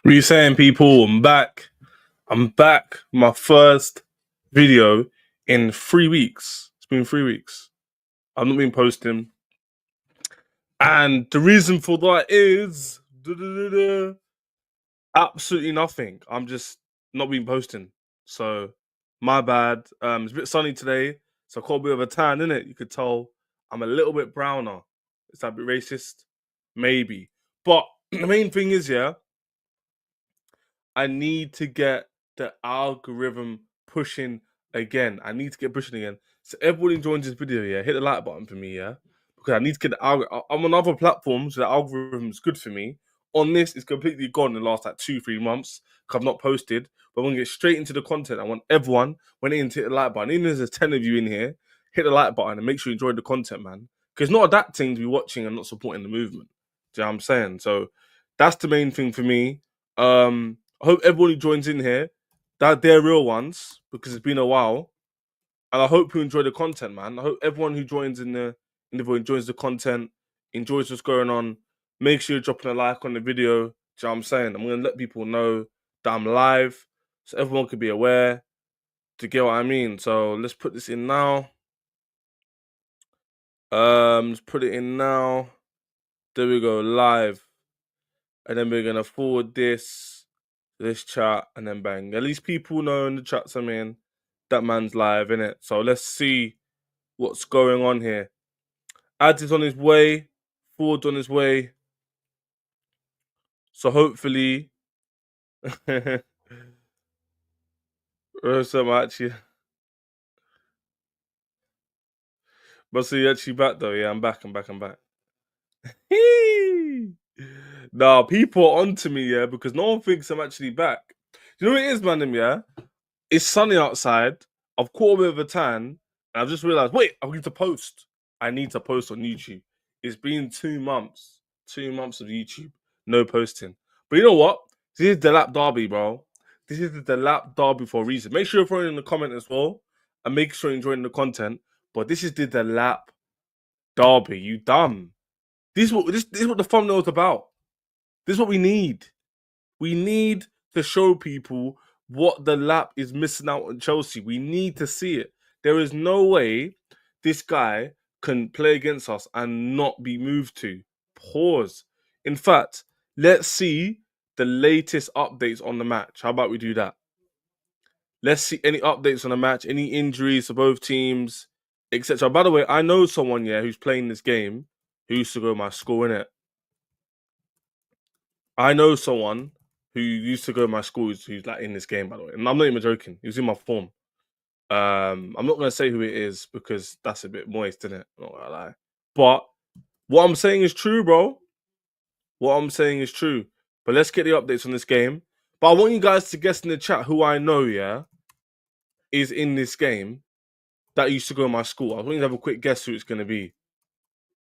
What are you saying, people? I'm back. I'm back. My first video in 3 weeks. It's been 3 weeks. I've not been posting. And the reason for that is absolutely nothing. I'm just not been posting. So my bad. It's a bit sunny today, so I caught a bit of a tan, innit? You could tell I'm a little bit browner. Is that a bit racist? Maybe. But the main thing is, yeah, I need to get the algorithm pushing again. I need to get pushing again. So everybody enjoying this video, yeah, hit the like button for me, yeah, because I need to get the algorithm. I'm on other platforms, so the algorithm is good for me. On this, it's completely gone in the last like 2-3 months because I've not posted. But I'm gonna get straight into the content. I want everyone when they hit the like button. Even if there's 10 of you in here, hit the like button and make sure you enjoy the content, man. Because it's not that thing to be watching and not supporting the movement. Do you know what I'm saying? So that's the main thing for me. I hope everyone who joins in here, that they're real ones because it's been a while, and I hope you enjoy the content, man. I hope everyone who joins in the video enjoys the content, enjoys what's going on. Make sure you're dropping a like on the video. Do you know what I'm saying? I'm gonna let people know that I'm live, so everyone could be aware. To get what I mean. So let's put this in now. Let's put it in now. There we go, live, and then we're gonna forward this chat, and then bang. At least people know in the chats I'm in that man's live, innit? So let's see what's going on here. Ads is on his way, Ford's on his way. So hopefully so actually but so you're actually back though, yeah, I'm back. Nah, people are onto me, yeah, because no one thinks I'm actually back. You know what it is, man, yeah? It's sunny outside. I've caught a bit of a tan, and I've just realized, wait, I need to post. I need to post on YouTube. It's been 2 months. 2 months of YouTube. No posting. But you know what? This is the Delap Derby, bro. This is the Delap Derby for a reason. Make sure you're throwing in the comment as well. And make sure you're enjoying the content. But this is the Delap Derby. You dumb. This is what the thumbnail is about. This is what we need. We need to show people what the lap is missing out on Chelsea. We need to see it. There is no way this guy can play against us and not be moved to. Pause. In fact, let's see the latest updates on the match. How about we do that? Let's see any updates on the match, any injuries to both teams, etc. By the way, I know someone, yeah, who's playing this game who used to go to my school, innit? I know someone who used to go to my school who's like in this game, by the way. And I'm not even joking. He was in my form. I'm not gonna say who it is because that's a bit moist, isn't it? I'm not gonna lie. But what I'm saying is true, bro. What I'm saying is true. But let's get the updates on this game. But I want you guys to guess in the chat who I know, yeah, is in this game that used to go to my school. I want you to have a quick guess who it's gonna be.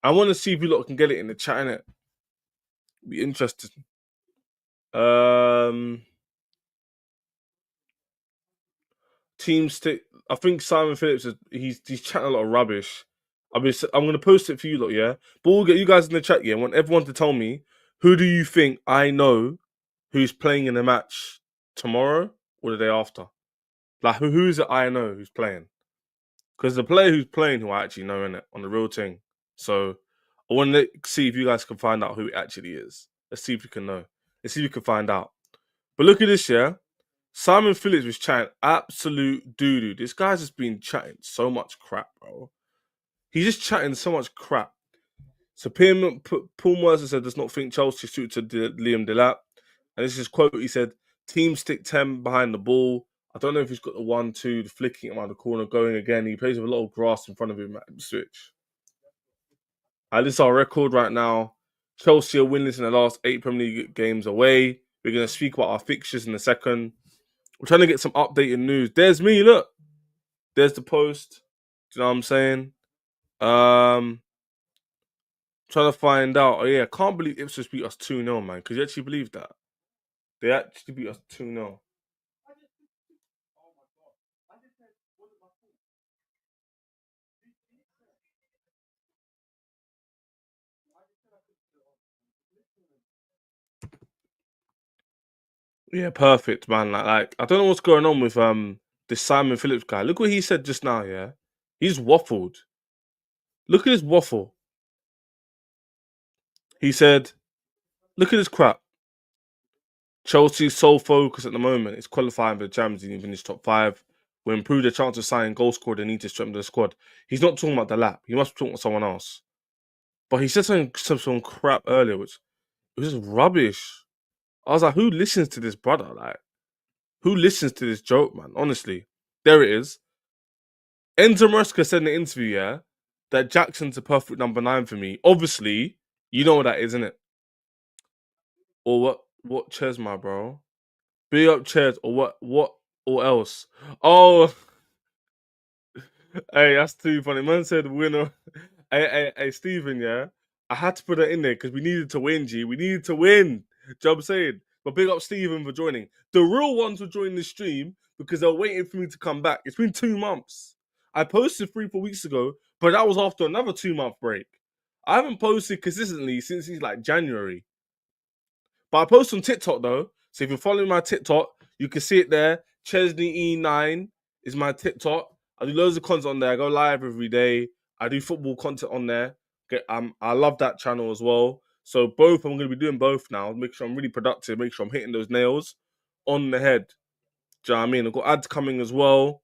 I want to see if you lot can get it in the chat, innit? Be interested. Team stick. I think Simon Phillips is he's chatting a lot of I'm gonna post it for you lot, yeah. But we'll get you guys in the chat, yeah. I want everyone to tell me who do you think I know who's playing in the match tomorrow or the day after. Like who is it I know who's playing? Because the player who's playing who I actually know in it on the real thing. So I want to see if you guys can find out who it actually is. Let's see if we can know. Let's see if we can find out. But look at this, yeah. Simon Phillips was chatting absolute doo-doo. This guy's just been chatting so much crap, bro. He's just chatting so much crap. So Paul Mercer said, does not think Chelsea suited to Liam Delap. And this is his quote. He said, team stick 10 behind the ball. I don't know if he's got the 1-2, the flicking around the corner, going again. He plays with a lot of grass in front of him at Ipswich. This is our record right now. Chelsea are winless in the last 8 Premier League games away. We're going to speak about our fixtures in a second. We're trying to get some updated news. There's me, look. There's the post. Do you know what I'm saying? Trying to find out. Oh, yeah, I can't believe Ipswich beat us 2-0, man. Could you actually believe that? They actually beat us 2-0. Yeah, perfect, man. I don't know what's going on with this Simon Phillips guy. Look what he said just now. Yeah, he's waffled. Look at his waffle. He said, "Look at this crap. Chelsea's sole focus at the moment is qualifying for the Champions League and finish top five. Will improve their chance of signing goal scorer. They need to strengthen the squad." He's not talking about Delap. He must be talking about someone else. But he said some crap earlier, which was just rubbish. I was like, who listens to this brother? Like, who listens to this joke, man? Honestly, there it is. Enzo Maresca said in the interview, yeah, that Jackson's a perfect number 9 for me. Obviously, you know what that is, isn't it? Or what? What Chesma, bro? Big up Ches, or what? What? Or else? Oh, hey, that's too funny. Man said winner. Hey, Stephen, yeah. I had to put that in there because we needed to win, G. We needed to win. Do you know what I'm saying? But big up Stephen for joining. The real ones were joining the stream because they were waiting for me to come back. It's been 2 months. I posted 3, 4 weeks ago, but that was after another 2 month break. I haven't posted consistently since he's like January. But I post on TikTok though. So if you're following my TikTok, you can see it there. Chesney E9 is my TikTok. I do loads of content on there. I go live every day. I do football content on there. I love that channel as well. So both, I'm going to be doing both now. Make sure I'm really productive. Make sure I'm hitting those nails on the head. Do you know what I mean? I've got ads coming as well.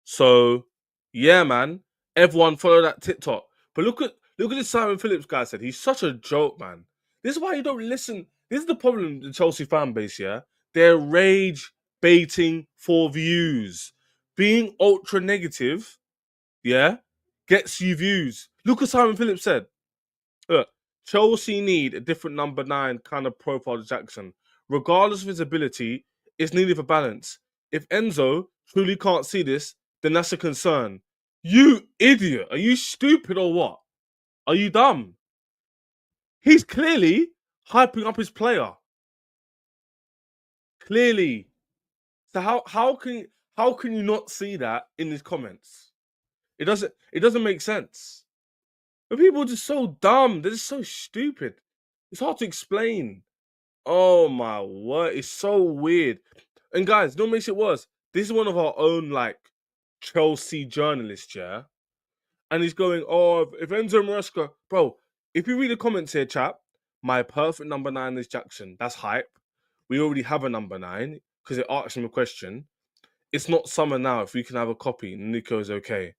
So yeah, man. Everyone follow that TikTok. But look at this Simon Phillips guy said. He's such a joke, man. This is why you don't listen. This is the problem with the Chelsea fan base, yeah? They're rage baiting for views. Being ultra negative, yeah, gets you views. Look what Simon Phillips said. Look, Chelsea need a different number 9 kind of profile to Jackson. Regardless of his ability, it's needed for balance. If Enzo truly can't see this, then that's a concern. You idiot. Are you stupid or what? Are you dumb? He's clearly hyping up his player. Clearly. So how can you not see that in his comments? It doesn't make sense. But people are just so dumb. They're just so stupid. It's hard to explain. Oh my word, it's so weird. And guys, don't makes it worse. This is one of our own like Chelsea journalists, yeah. And he's going, "Oh, if Enzo Maresca, bro, if you read the comments here, chap, my perfect number 9 is Jackson. That's hype. We already have a number 9 because it asked him a question. It's not summer now. If we can have a copy, Nico's okay."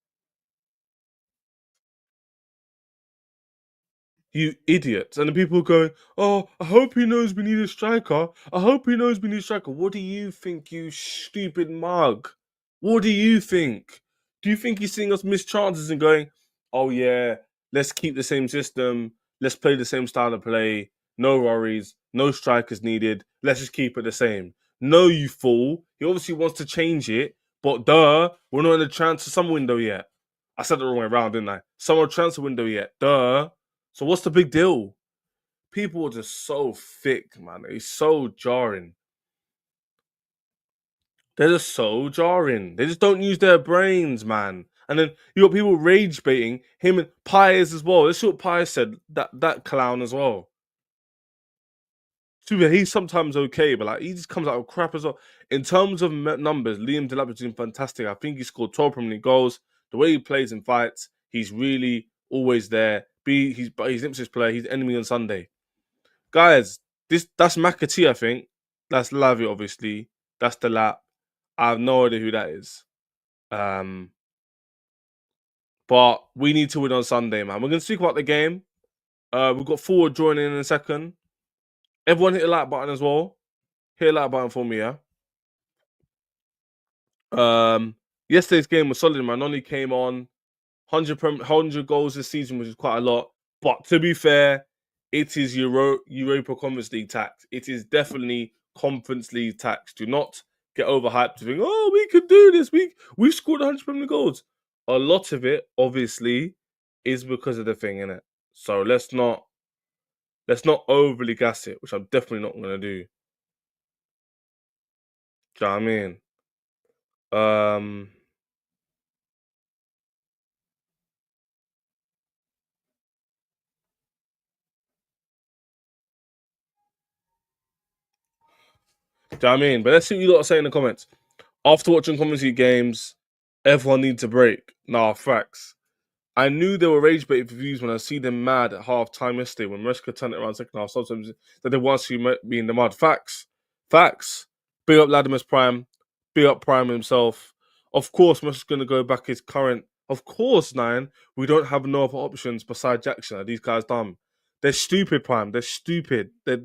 You idiots. And the people going, "Oh, I hope he knows we need a striker. I hope he knows we need a striker." What do you think, you stupid mug? What do you think? Do you think he's seeing us miss chances and going, "Oh, yeah, let's keep the same system. Let's play the same style of play. No worries. No strikers needed. Let's just keep it the same." No, you fool. He obviously wants to change it, but duh, we're not in the transfer summer window yet. I said it the wrong way around, didn't I? Summer transfer window yet. Duh. So what's the big deal? People are just so thick, man. It's so jarring. They're just so jarring. They just don't use their brains, man. And then you got people rage baiting him and Pies as well. Let's see what Pies said. That clown as well. To be, he's sometimes okay, but like he just comes out with crap as well. In terms of numbers, Liam Delap is doing fantastic. I think he scored 12 Premier League goals. The way he plays and fights, he's really always there. He's Ipswich player. He's enemy on Sunday. Guys, that's McAtee, I think. That's Lavi, obviously. That's the lap. I have no idea who that is. Um, but we need to win on Sunday, man. We're gonna speak about the game. We've got Forward joining in a second. Everyone hit the like button as well. Hit the like button for me, yeah. Yesterday's game was solid, man. Only came on 100 goals this season, which is quite a lot. But to be fair, it is Europa Conference League tax. It is definitely Conference League tax. Do not get overhyped to think, "Oh, we could do this. We've scored 100 Premier goals." A lot of it, obviously, is because of the thing, innit? So let's not overly gas it, which I'm definitely not gonna do. Do you know what I mean? Um Do you know what I mean? But let's see what you lot are saying in the comments. After watching Conference League games, everyone needs a break. Nah, facts. I knew they were rage bait reviews when I see them mad at half time yesterday when Reska turned it around second half. Sometimes that they want to see me in the mud. Facts. Facts. Big up Latimer's Prime. Big up Prime himself. Of course, Messi going to go back his current. Of course, Nine. We don't have no other options besides Jackson. Are these guys dumb? They're stupid, Prime. They're stupid. They're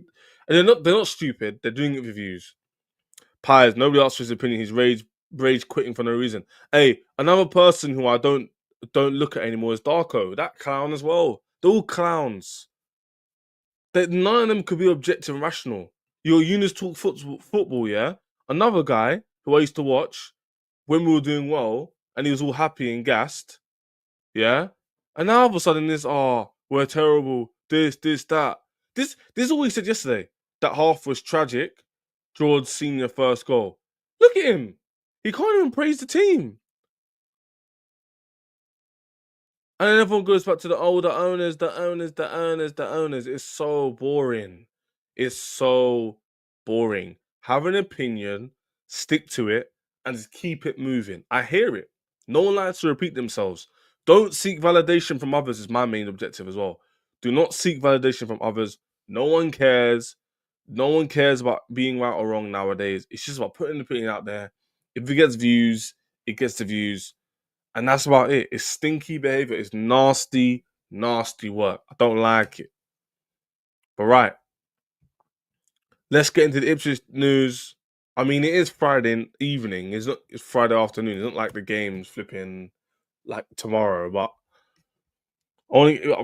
not stupid. They're doing it reviews. Pies, nobody asked for his opinion. He's rage quitting for no reason. Hey, another person who I don't look at anymore is Darko. That clown as well. They're all clowns. None of them could be objective and rational. Your Eunice talk football, yeah? Another guy who I used to watch when we were doing well and he was all happy and gassed, yeah? And now all of a sudden this, we're terrible, this, that. This is all he said yesterday. That half was tragic. George's senior first goal. Look at him. He can't even praise the team. And then everyone goes back to the owners. It's so boring. It's so boring. Have an opinion, stick to it, and just keep it moving. I hear it. No one likes to repeat themselves. Don't seek validation from others is my main objective as well. Do not seek validation from others. No one cares. No one cares about being right or wrong nowadays. It's just about putting the opinion out there. If it gets views, it gets the views. And that's about it. It's stinky behavior. It's nasty, nasty work. I don't like it. But right, let's get into the Ipswich news. I mean, it is Friday evening. It's Friday afternoon. It's not like the game's flipping like tomorrow. But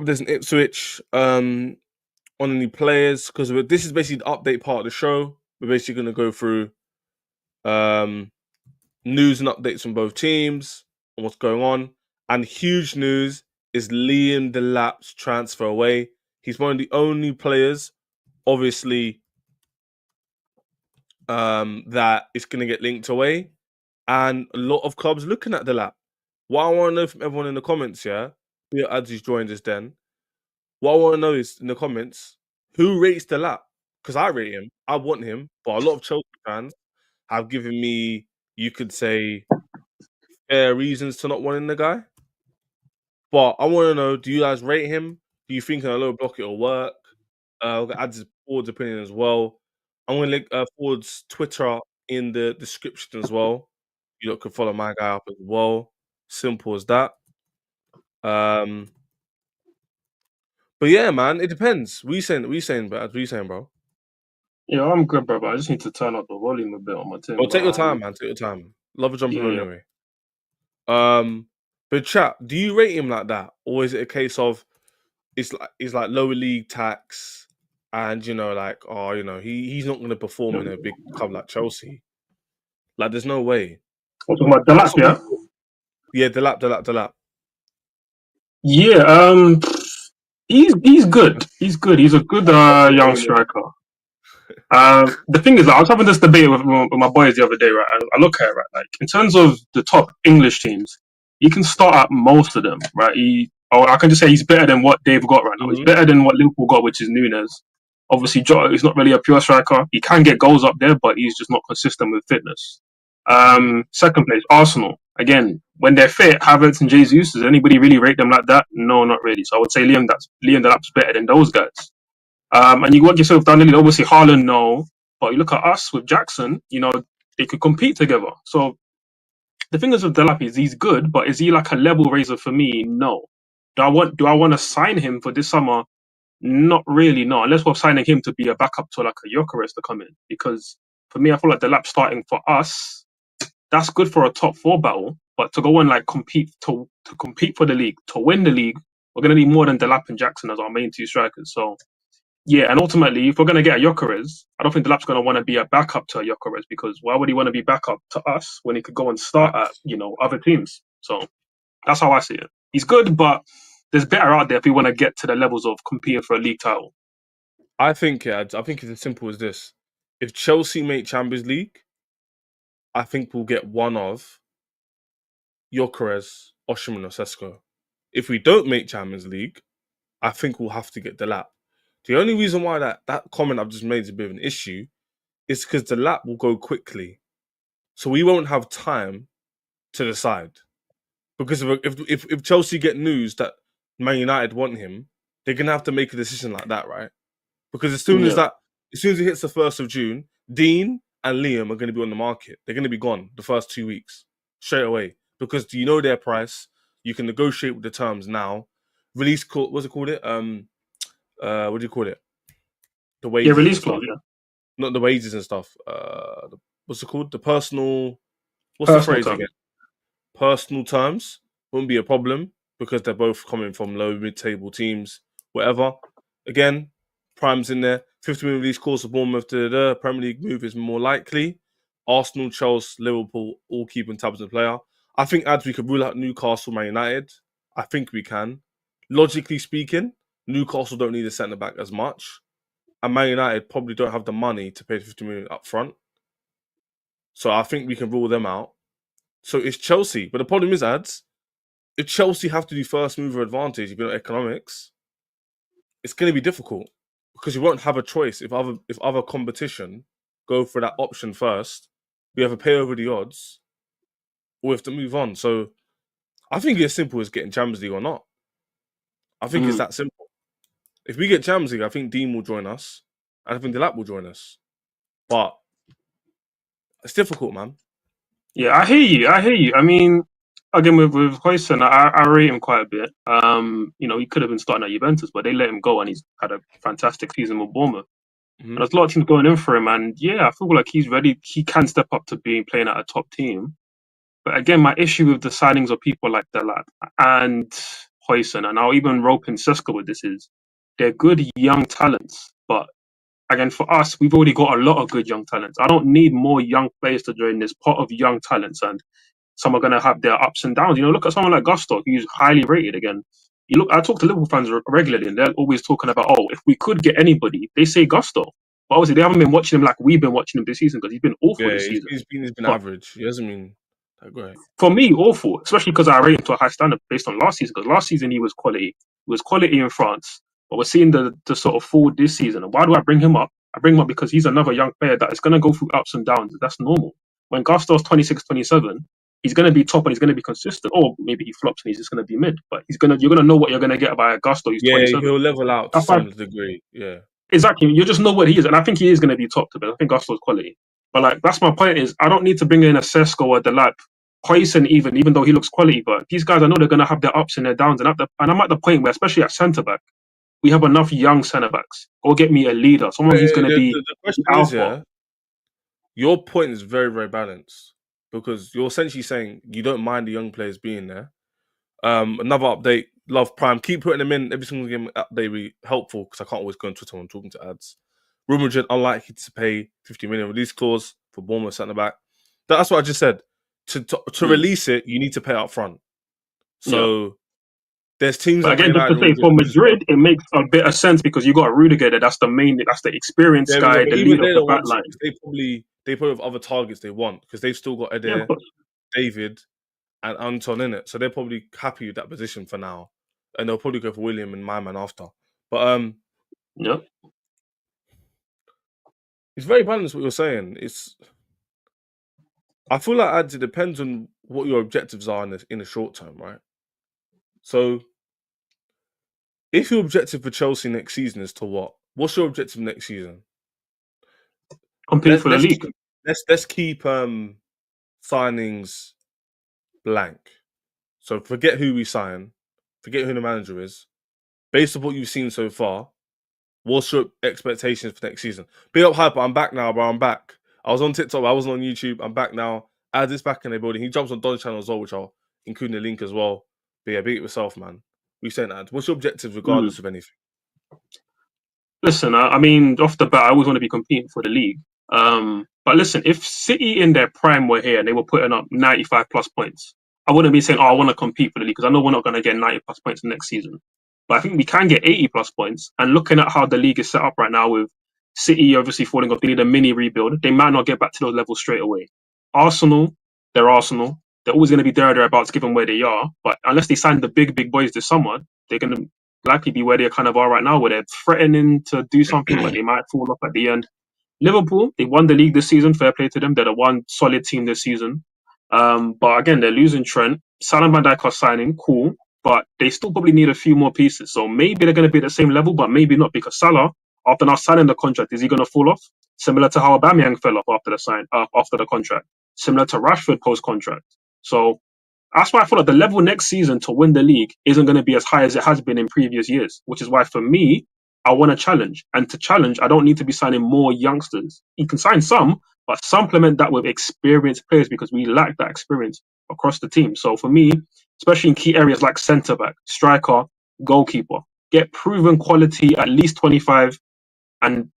there's an Ipswich on any players because this is basically the update part of the show. We're basically going to go through news and updates from both teams and what's going on. And huge news is Liam Delap's transfer away. He's one of the only players, obviously, that is going to get linked away. And a lot of clubs looking at Delap. What I want to know from everyone in the comments, yeah, as he's joined us then, what I want to know is in the comments, who rates Delap? Because I rate him. I want him. But a lot of Chelsea fans have given me, you could say, fair reasons to not wanting the guy. But I want to know, do you guys rate him? Do you think in a low block it'll work? I'll add his Ford's opinion as well. I'm going to link Ford's Twitter in the description as well. You lot can follow my guy up as well. Simple as that. But yeah, man, it depends. We saying, but we saying, bro. Yeah, I'm good, bro. But I just need to turn up the volume a bit on my thing. Well, take your time, man. Take your time. Love a jumping Yeah. anyway. But chat, do you rate him like that, or is it a case of it's like lower league tax, and he's not going to perform in a big club like Chelsea. Like, there's no way. What's about Delap, yeah? Yeah, Delap. Yeah, he's good. He's good. He's a good young striker. The thing is, I was having this debate with my boys the other day, right? I look at it, right? Like, in terms of the top English teams, you can start at most of them, right? I can just say he's better than what they've got right now. He's better than what Liverpool got, which is Nunes. Obviously, Jota is not really a pure striker. He can get goals up there, but he's just not consistent with fitness. Second place, Arsenal. Again, when they're fit, Havertz and Jesus, does anybody really rate them like that? No, not really. So I would say Liam Delap's better than those guys. And you work yourself down the league. Obviously, Haaland, no. But you look at us with Jackson, they could compete together. So the thing is with Delap is he's good, but is he like a level raiser for me? No. Do I want to sign him for this summer? Not really, no. Unless we're signing him to be a backup to like a Gyökeres to come in. Because for me, I feel like Delap starting for us, that's good for a top four battle. But to go and like compete to compete for the league, to win the league, we're gonna need more than Delap and Jackson as our main two strikers. So yeah, and ultimately, if we're going to get a Gyökeres, I don't think Delap's going to want to be a backup to a Gyökeres because why would he want to be backup to us when he could go and start at, other teams? So that's how I see it. He's good, but there's better out there if we want to get to the levels of competing for a league title. I think it's as simple as this. If Chelsea make Champions League, I think we'll get one of Gyökeres, Osimhen, or Sesko. If we don't make Champions League, I think we'll have to get Delap. The only reason why that comment I've just made is a bit of an issue It's because the lap will go quickly, so we won't have time to decide. Because if Chelsea get news that Man United want him, they're gonna have to make a decision like that, right? Because as soon as Yeah. it hits the 1st of June, Dean and Liam are going to be on the market. They're going to be gone the first 2 weeks straight away because you know their price. You can negotiate with the terms now. Release clause, what's it called? What do you call it? The Yeah, wages and release stuff. clause. Yeah, Not the wages and stuff. What's it called? The personal. What's the personal phrase term. again? Personal terms wouldn't be a problem because they're both coming from low mid-table teams. Whatever. Again, Prime's in there. 50 million release clause for Bournemouth. Premier League move is more likely. Arsenal, Chelsea, Liverpool, all keeping tabs on the player. I think as we could rule out Newcastle, Man United. I think we can. Logically speaking, Newcastle don't need a centre back as much, and Man United probably don't have the money to pay 50 million up front. So I think we can rule them out. So it's Chelsea, but the problem is, ads. If Chelsea have to do first mover advantage, if you know economics, it's going to be difficult because you won't have a choice if other competition go for that option first. We have to pay over the odds, or we have to move on. So I think it's simple as getting Champions League or not. I think it's that simple. If we get Champions League, I think Dean will join us, and I think Delap will join us. But it's difficult, man. Yeah, I hear you. I hear you. I mean, again, with Hoyson, I rate him quite a bit. He could have been starting at Juventus, but they let him go, and he's had a fantastic season with Bournemouth. And there's a lot of teams going in for him, and yeah, I feel like he's ready. He can step up to being playing at a top team. But again, my issue with the signings of people like Delap and Hoyson, and I'll even rope in Sesko with this, is they're good young talents, but again, for us, we've already got a lot of good young talents. I don't need more young players to join this pot of young talents, and some are going to have their ups and downs. Look at someone like Gusto, who's highly rated. Again, I talk to Liverpool fans regularly, and they're always talking about, oh, if we could get anybody, they say Gusto. But obviously, they haven't been watching him like we've been watching him this season because he's been awful Yeah, this season. he's been But average. He hasn't been that great. for me, awful, especially because I rate him to a high standard based on last season. Because last season he was quality. He was quality in France. But we're seeing the sort of fall this season. And why do I bring him up? I bring him up because he's another young player that is going to go through ups and downs. That's normal. When Gusto's 26, 27, he's going to be top and he's going to be consistent. Or maybe he flops and he's just going to be mid. But you're going to know what you're going to get by a Gusto who's Yeah, 27. he'll level out to That's why, some degree. Yeah. exactly. You just know what he is. And I think he is going to be top to bit. I think Gusto's quality. But that's my point is I don't need to bring in a Sesko or Delap. Hoyson even though he looks quality, but these guys I know they're gonna have their ups and their downs, and I'm at the point where, especially at centre back, we have enough young centre backs. Go get me a leader, someone who's gonna be The question is, alpha. yeah, your point is very, very balanced because you're essentially saying you don't mind the young players being there. Another update, Love Prime. Keep putting them in every single game update. Be helpful because I can't always go on Twitter when I'm talking to ads. Real Madrid unlikely to pay 50 million release clause for Bournemouth centre back. That's what I just said. To release it, you need to pay up front. So there's teams But that again, just to say, for Madrid, it makes a bit of sense because you got Rudiger there. That's the experienced guy, but the even leader they of the don't back want to. line. 'Cause they probably have other targets they want because they've still got Yeah, of Eder, course. David, and Anton in it. So they're probably happy with that position for now, and they'll probably go for William and my man after. But Yeah. it's very balanced what you're saying. I feel like ads. It depends on what your objectives are in the short term, right? So if your objective for Chelsea next season is to what? What's your objective next season? Compete for the Let's league. keep let's keep signings blank. So forget who we sign, forget who the manager is. Based on what you've seen so far, what's your expectations for next season? Big up Hyper, I'm back now, bro. I'm back. I was on TikTok, I wasn't on YouTube. I'm back now. Add this back in the building. He jumps on Don's channel as well, which I'll include in the link as well. But yeah, beat it yourself, man. We saying that. What's your objectives regardless of anything? Listen, I mean, off the bat, I always want to be competing for the league. But listen, if City in their prime were here and they were putting up 95 plus points, I wouldn't be saying, oh, I want to compete for the league because I know we're not going to get 90 plus points next season. But I think we can get 80 plus points. And looking at how the league is set up right now with City obviously falling off, they need a mini rebuild. They might not get back to those levels straight away. Arsenal, they're Arsenal. They're always going to be there or thereabouts given where they are. But unless they sign the big boys this summer, they're going to likely be where they kind of are right now, where they're threatening to do something, but they might fall off at the end. Liverpool, they won the league this season. Fair play to them. They're the one solid team this season. But again, they're losing Trent. Salah and Van Dijk are signing, cool, but they still probably need a few more pieces. So maybe they're going to be at the same level, but maybe not because Salah, after now signing the contract, is he going to fall off? Similar to how Aubameyang fell off after the contract. Similar to Rashford post contract. So that's why I feel like the level next season to win the league isn't going to be as high as it has been in previous years, which is why for me, I want to challenge. And to challenge, I don't need to be signing more youngsters. You can sign some, but supplement that with experienced players because we lack that experience across the team. So for me, especially in key areas like centre back, striker, goalkeeper, get proven quality at least 25, and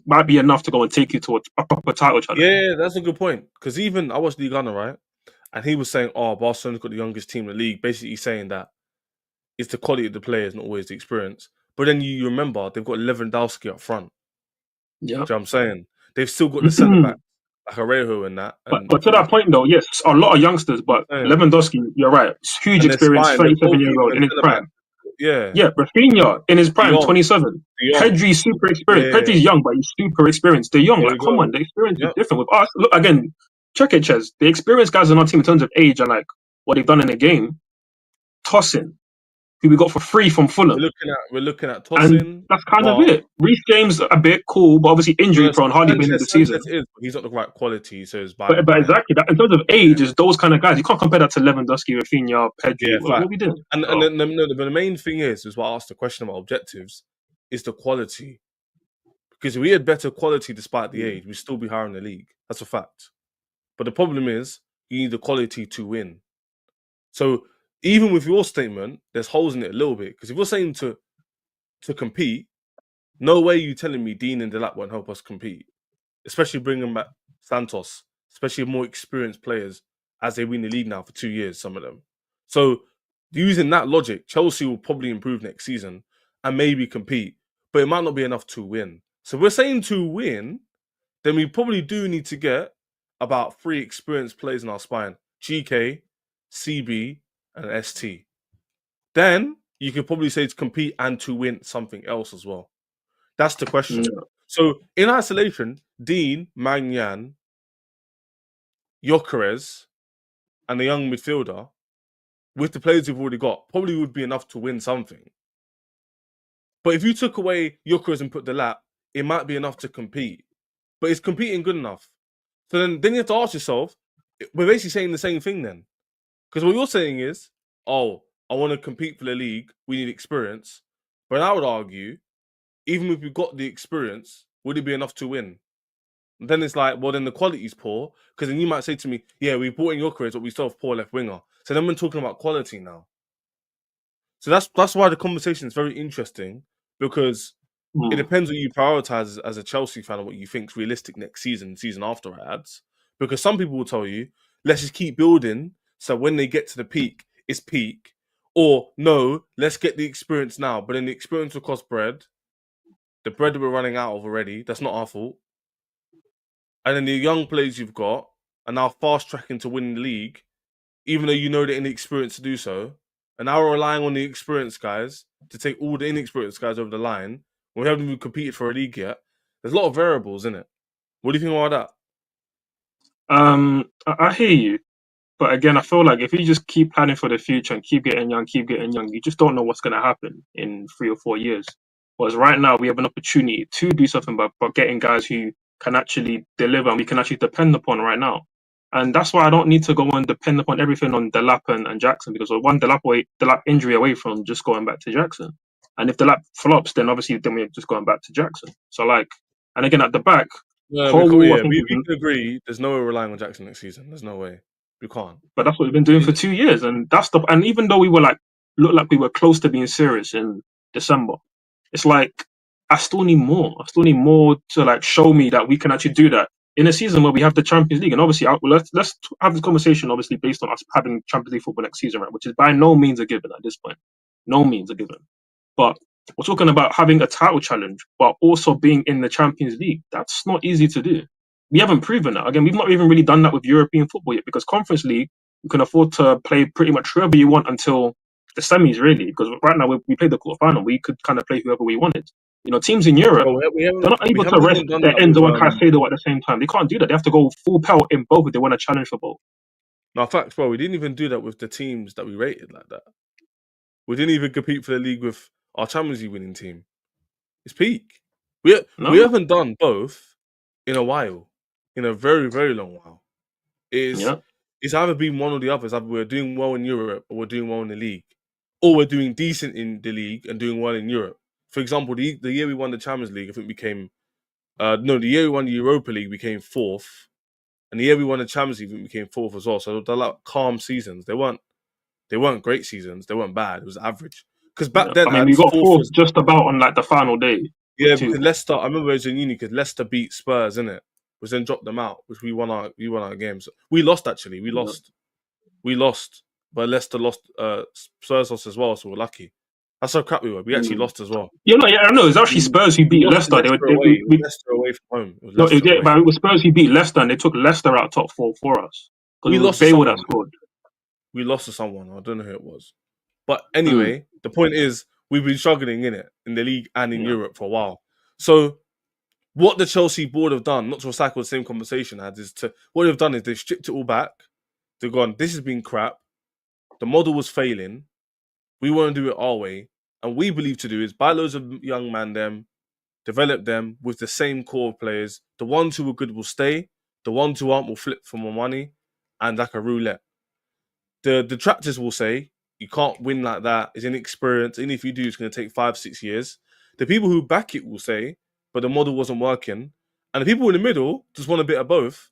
might be enough to go and take you to a proper title challenge. Yeah, that's a good point. Because even I watched Ligue 1, right? And he was saying, "Oh, Barcelona's got the youngest team in the league." Basically saying that it's the quality of the players, not always the experience. But then you remember they've got Lewandowski up front. Yeah. Do you know what I'm saying? They've still got the centre back, like Arejo and that. And But to that point though, yes, a lot of youngsters, but Lewandowski, you're right, huge experience, 37-year-old in his prime. Yeah. Yeah, Rafinha in his prime, 27. Pedri super experienced. Yeah. Pedri's young, but he's super experienced. They're young. Like, come on, the experience is different. With us, look again, check it, Ches. The experienced guys on our team in terms of age and like what they've done in the game. Tosin, who we got for free from Fulham. We're looking at Tosin. And that's kind of it. Reece James a bit cool, but obviously injury prone, hardly been in the season. He's not the right quality, so it's bad. But exactly that. In terms of age, is those kind of guys. You can't compare that to Lewandowski, Rafinha, Pedri. Yeah, what are we doing? And the main thing is what I asked the question about objectives is the quality. Because if we had better quality despite the age, we'd still be higher in the league. That's a fact. But the problem is you need the quality to win. So even with your statement, there's holes in it a little bit. Because if you're saying to compete, no way you telling me Dean and Delap won't help us compete. Especially bringing back Santos, especially more experienced players as they win the league now for 2 years, some of them. So using that logic, Chelsea will probably improve next season and maybe compete, but it might not be enough to win. So if we're saying to win, then we probably do need to get about 3 experienced players in our spine. GK, CB, and ST. Then you could probably say to compete and to win something else as well. That's the question. Yeah. So in isolation, Dean, Magnan, Gyökeres, and the young midfielder, with the players we've already got, probably would be enough to win something. But if you took away Gyökeres and put Delap, it might be enough to compete. But is competing good enough? So then you have to ask yourself, we're basically saying the same thing then. Because what you're saying is, oh, I want to compete for the league, we need experience. But I would argue, even if we've got the experience, would it be enough to win? And then it's like, well, then the quality's poor. Because then you might say to me, yeah, we brought in Gyökeres, but we still have poor left winger. So then we're talking about quality now. So that's why the conversation is very interesting, because it depends what you prioritize as a Chelsea fan and what you think is realistic next season after it adds. Because some people will tell you, let's just keep building, so when they get to the peak, it's peak. Or, no, let's get the experience now. But then the experience will cost bread. The bread that we're running out of already, that's not our fault. And then the young players you've got are now fast-tracking to win the league, even though you know they're inexperienced to do so. And now we're relying on the experienced guys to take all the inexperienced guys over the line. We haven't even competed for a league yet. There's a lot of variables in it. What do you think about that? I hear you. But again, I feel like if you just keep planning for the future and keep getting young, you just don't know what's going to happen in 3 or 4 years. Whereas right now, we have an opportunity to do something by getting guys who can actually deliver and we can actually depend upon right now. And that's why I don't need to go and depend upon everything on Delap and Jackson, because we're one Delap injury away from just going back to Jackson. And if Delap flops, then obviously we're just going back to Jackson. So like, and again at the back, we can agree. There's no way relying on Jackson next season. There's no way. You can't. But that's what we've been doing for 2 years, and and even though we were looked like we were close to being serious in December, it's like I still need more. I still need more to like show me that we can actually do that in a season where we have the Champions League. And obviously, let's have this conversation obviously based on us having Champions League football next season, right? Which is by no means a given at this point. No means a given. But we're talking about having a title challenge, but also being in the Champions League. That's not easy to do. We haven't proven that. Again, we've not even really done that with European football yet, because Conference League, you can afford to play pretty much whoever you want until the semis, really. Because right now we played the quarterfinal, we could kind of play whoever we wanted. teams in Europe, Bro, they're not we able to haven't rest even done their that with Enzo and Caicedo at the same time. They can't do that. They have to go full pelt in both if they want to challenge for both. no facts, bro. We didn't even do that with the teams that we rated like that. We didn't even compete for the league with our Champions League winning team. It's peak. We No? haven't done both in a while, in a very very long while. It's Yeah. it's either been one or the other. It's either we're doing well in Europe or we're doing well in the league, or we're doing decent in the league and doing well in Europe. For example, the year we won the Champions League, I think we came. No, the year we won the Europa League, we came fourth, and the year we won the Champions League, we came fourth as well. So they're like calm seasons. They weren't great seasons. They weren't bad. It was average. Because back Yeah. then, I mean, we ads got fourth fourth was just about on like the final day with yeah two. because Leicester. I remember it was in uni because Leicester beat Spurs, innit? Which then dropped them out, which we won our games. We lost actually. We Yeah. lost. We lost, but Leicester lost. Spurs lost as well, so we're lucky. That's how crap we were. We actually Mm. lost as well. Yeah, no, yeah, I know. It's actually Spurs who We beat lost to Leicester. Leicester away. It was We Leicester away from home. It was no, Leicester away. but it was Spurs who beat Leicester, and they took Leicester out top four for us because We it was lost to Bale that someone. scored. We lost to someone. I don't know who it was. But Mm. anyway, the point is we've been struggling in it in the league and in Yeah. Europe for a while. So what the Chelsea board have done, not to recycle the same conversation I had, is what they've done is they've stripped it all back. They've gone, this has been crap. The model was failing. We want to do it our way. And we believe to do is buy loads of young man them, develop them with the same core of players. The ones who are good will stay. The ones who aren't will flip for more money. And like a roulette. The detractors will say, you can't win like that. It's inexperience. And if you do, it's going to take 5-6 years. The people who back it will say, but the model wasn't working. And the people in the middle just want a bit of both.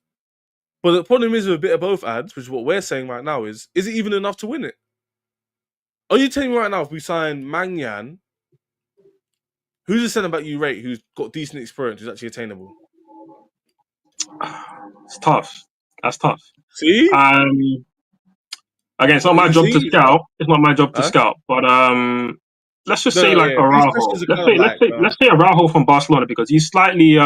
But the problem is with a bit of both ads, which is what we're saying right now, is it even enough to win it? Are you telling me right now if we sign Magnan, who's the centre back you rate who's got decent experience, who's actually attainable? It's tough. That's tough. See? Again, it's not my You job to see? scout. It's not my job to Huh? scout. But let's just No, say no, like yeah. These Araujo. questions are Let's kind say of let's like, say let's say Araujo from Barcelona because he's slightly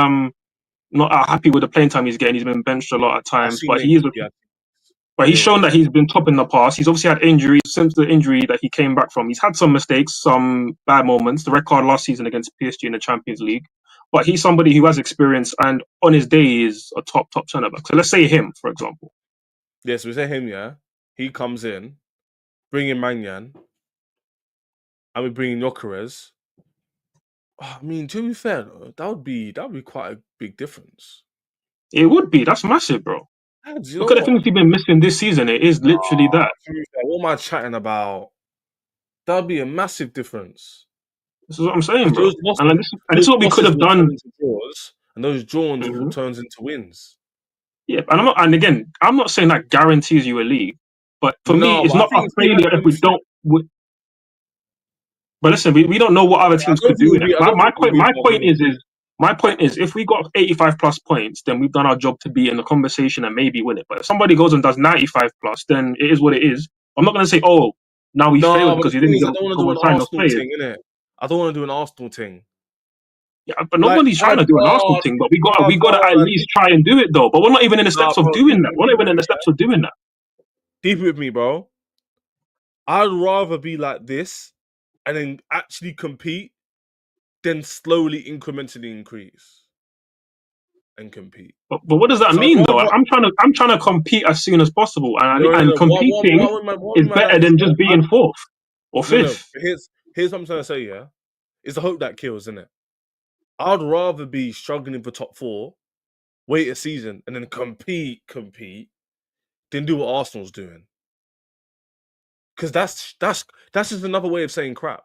not happy with the playing time he's getting. He's been benched a lot of I've times, seen but it. Yeah, he's yeah. shown that he's been top in the past. He's obviously had injuries since the injury that he came back from. He's had some mistakes, some bad moments. The red card last season against PSG in the Champions League. But he's somebody who has experience and on his day is a top centre back. So let's say him, for example. Yeah, so we say him, yeah. He comes in, bring in Magnan, and we bring in Gyökeres. I mean, to be fair, though, that would be quite a big difference. It would be. That's massive, bro. Lads, you know Look at the things what? he's been missing this season. It is literally that. To be fair, what am I chatting about? That would be a massive difference. This is what I'm saying, Because bro. And this is those what we could losses have will turn done. into draws, and those draws will Mhm. turn into wins. Yeah, and I'm not saying that guarantees you a league, but for me, No, it's but I not a think if we had failure if we anything, don't. But listen, we don't know what other I teams don't could think do in we'll it. be. I don't think we'll be My above point is, anything. if we got 85 plus points, then we've done our job to be in the conversation and maybe win it. But if somebody goes and does 95 plus, then it is what it is. I'm not going to say, oh, now we No, failed but the because you thing didn't is, I don't want to do go an and sign those Arsenal players. thing, innit? I don't want to do an Arsenal thing. Yeah, but Like, nobody's trying to do an Arsenal thing. But we got to at man. least try and do it though. But we're not even in the Nah, steps of bro, doing that. We're not even in the steps of doing that. deep with me, bro. I'd rather be like this and then actually compete than slowly, incrementally increase and compete. But what does that So I'd mean though? rather I'm trying to compete as soon as possible, no, no, and no. competing What is am I better like this? than Yeah? just being fourth or No. fifth. Here's what I'm trying to say. Yeah, it's the hope that kills, isn't it? I'd rather be struggling for top four, wait a season, and then compete, than do what Arsenal's doing. Because that's just another way of saying crap.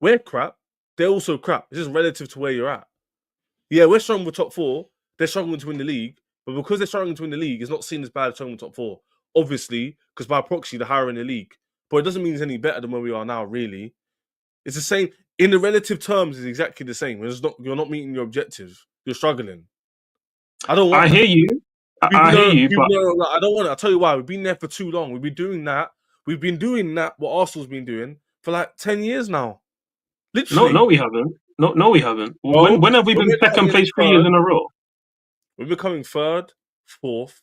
We're crap. They're also crap. It's just relative to where you're at. Yeah, we're struggling with top four. They're struggling to win the league. But because they're struggling to win the league, it's not seen as bad as struggling with top four. Obviously, because by proxy, they're higher in the league. But it doesn't mean it's any better than where we are now, really. It's the same. In the relative terms, it's exactly the same. You're not meeting your objectives. You're struggling. I don't want I that. hear you. I hear you, but I don't want it. I'll tell you why. We've been there for too long. We've been doing that. We've been doing that, what Arsenal's been doing, for like 10 years now. no, Literally. we haven't. No, we haven't. Bro, When have we when been we're second coming place 3 years third, in a row? we're becoming third, fourth,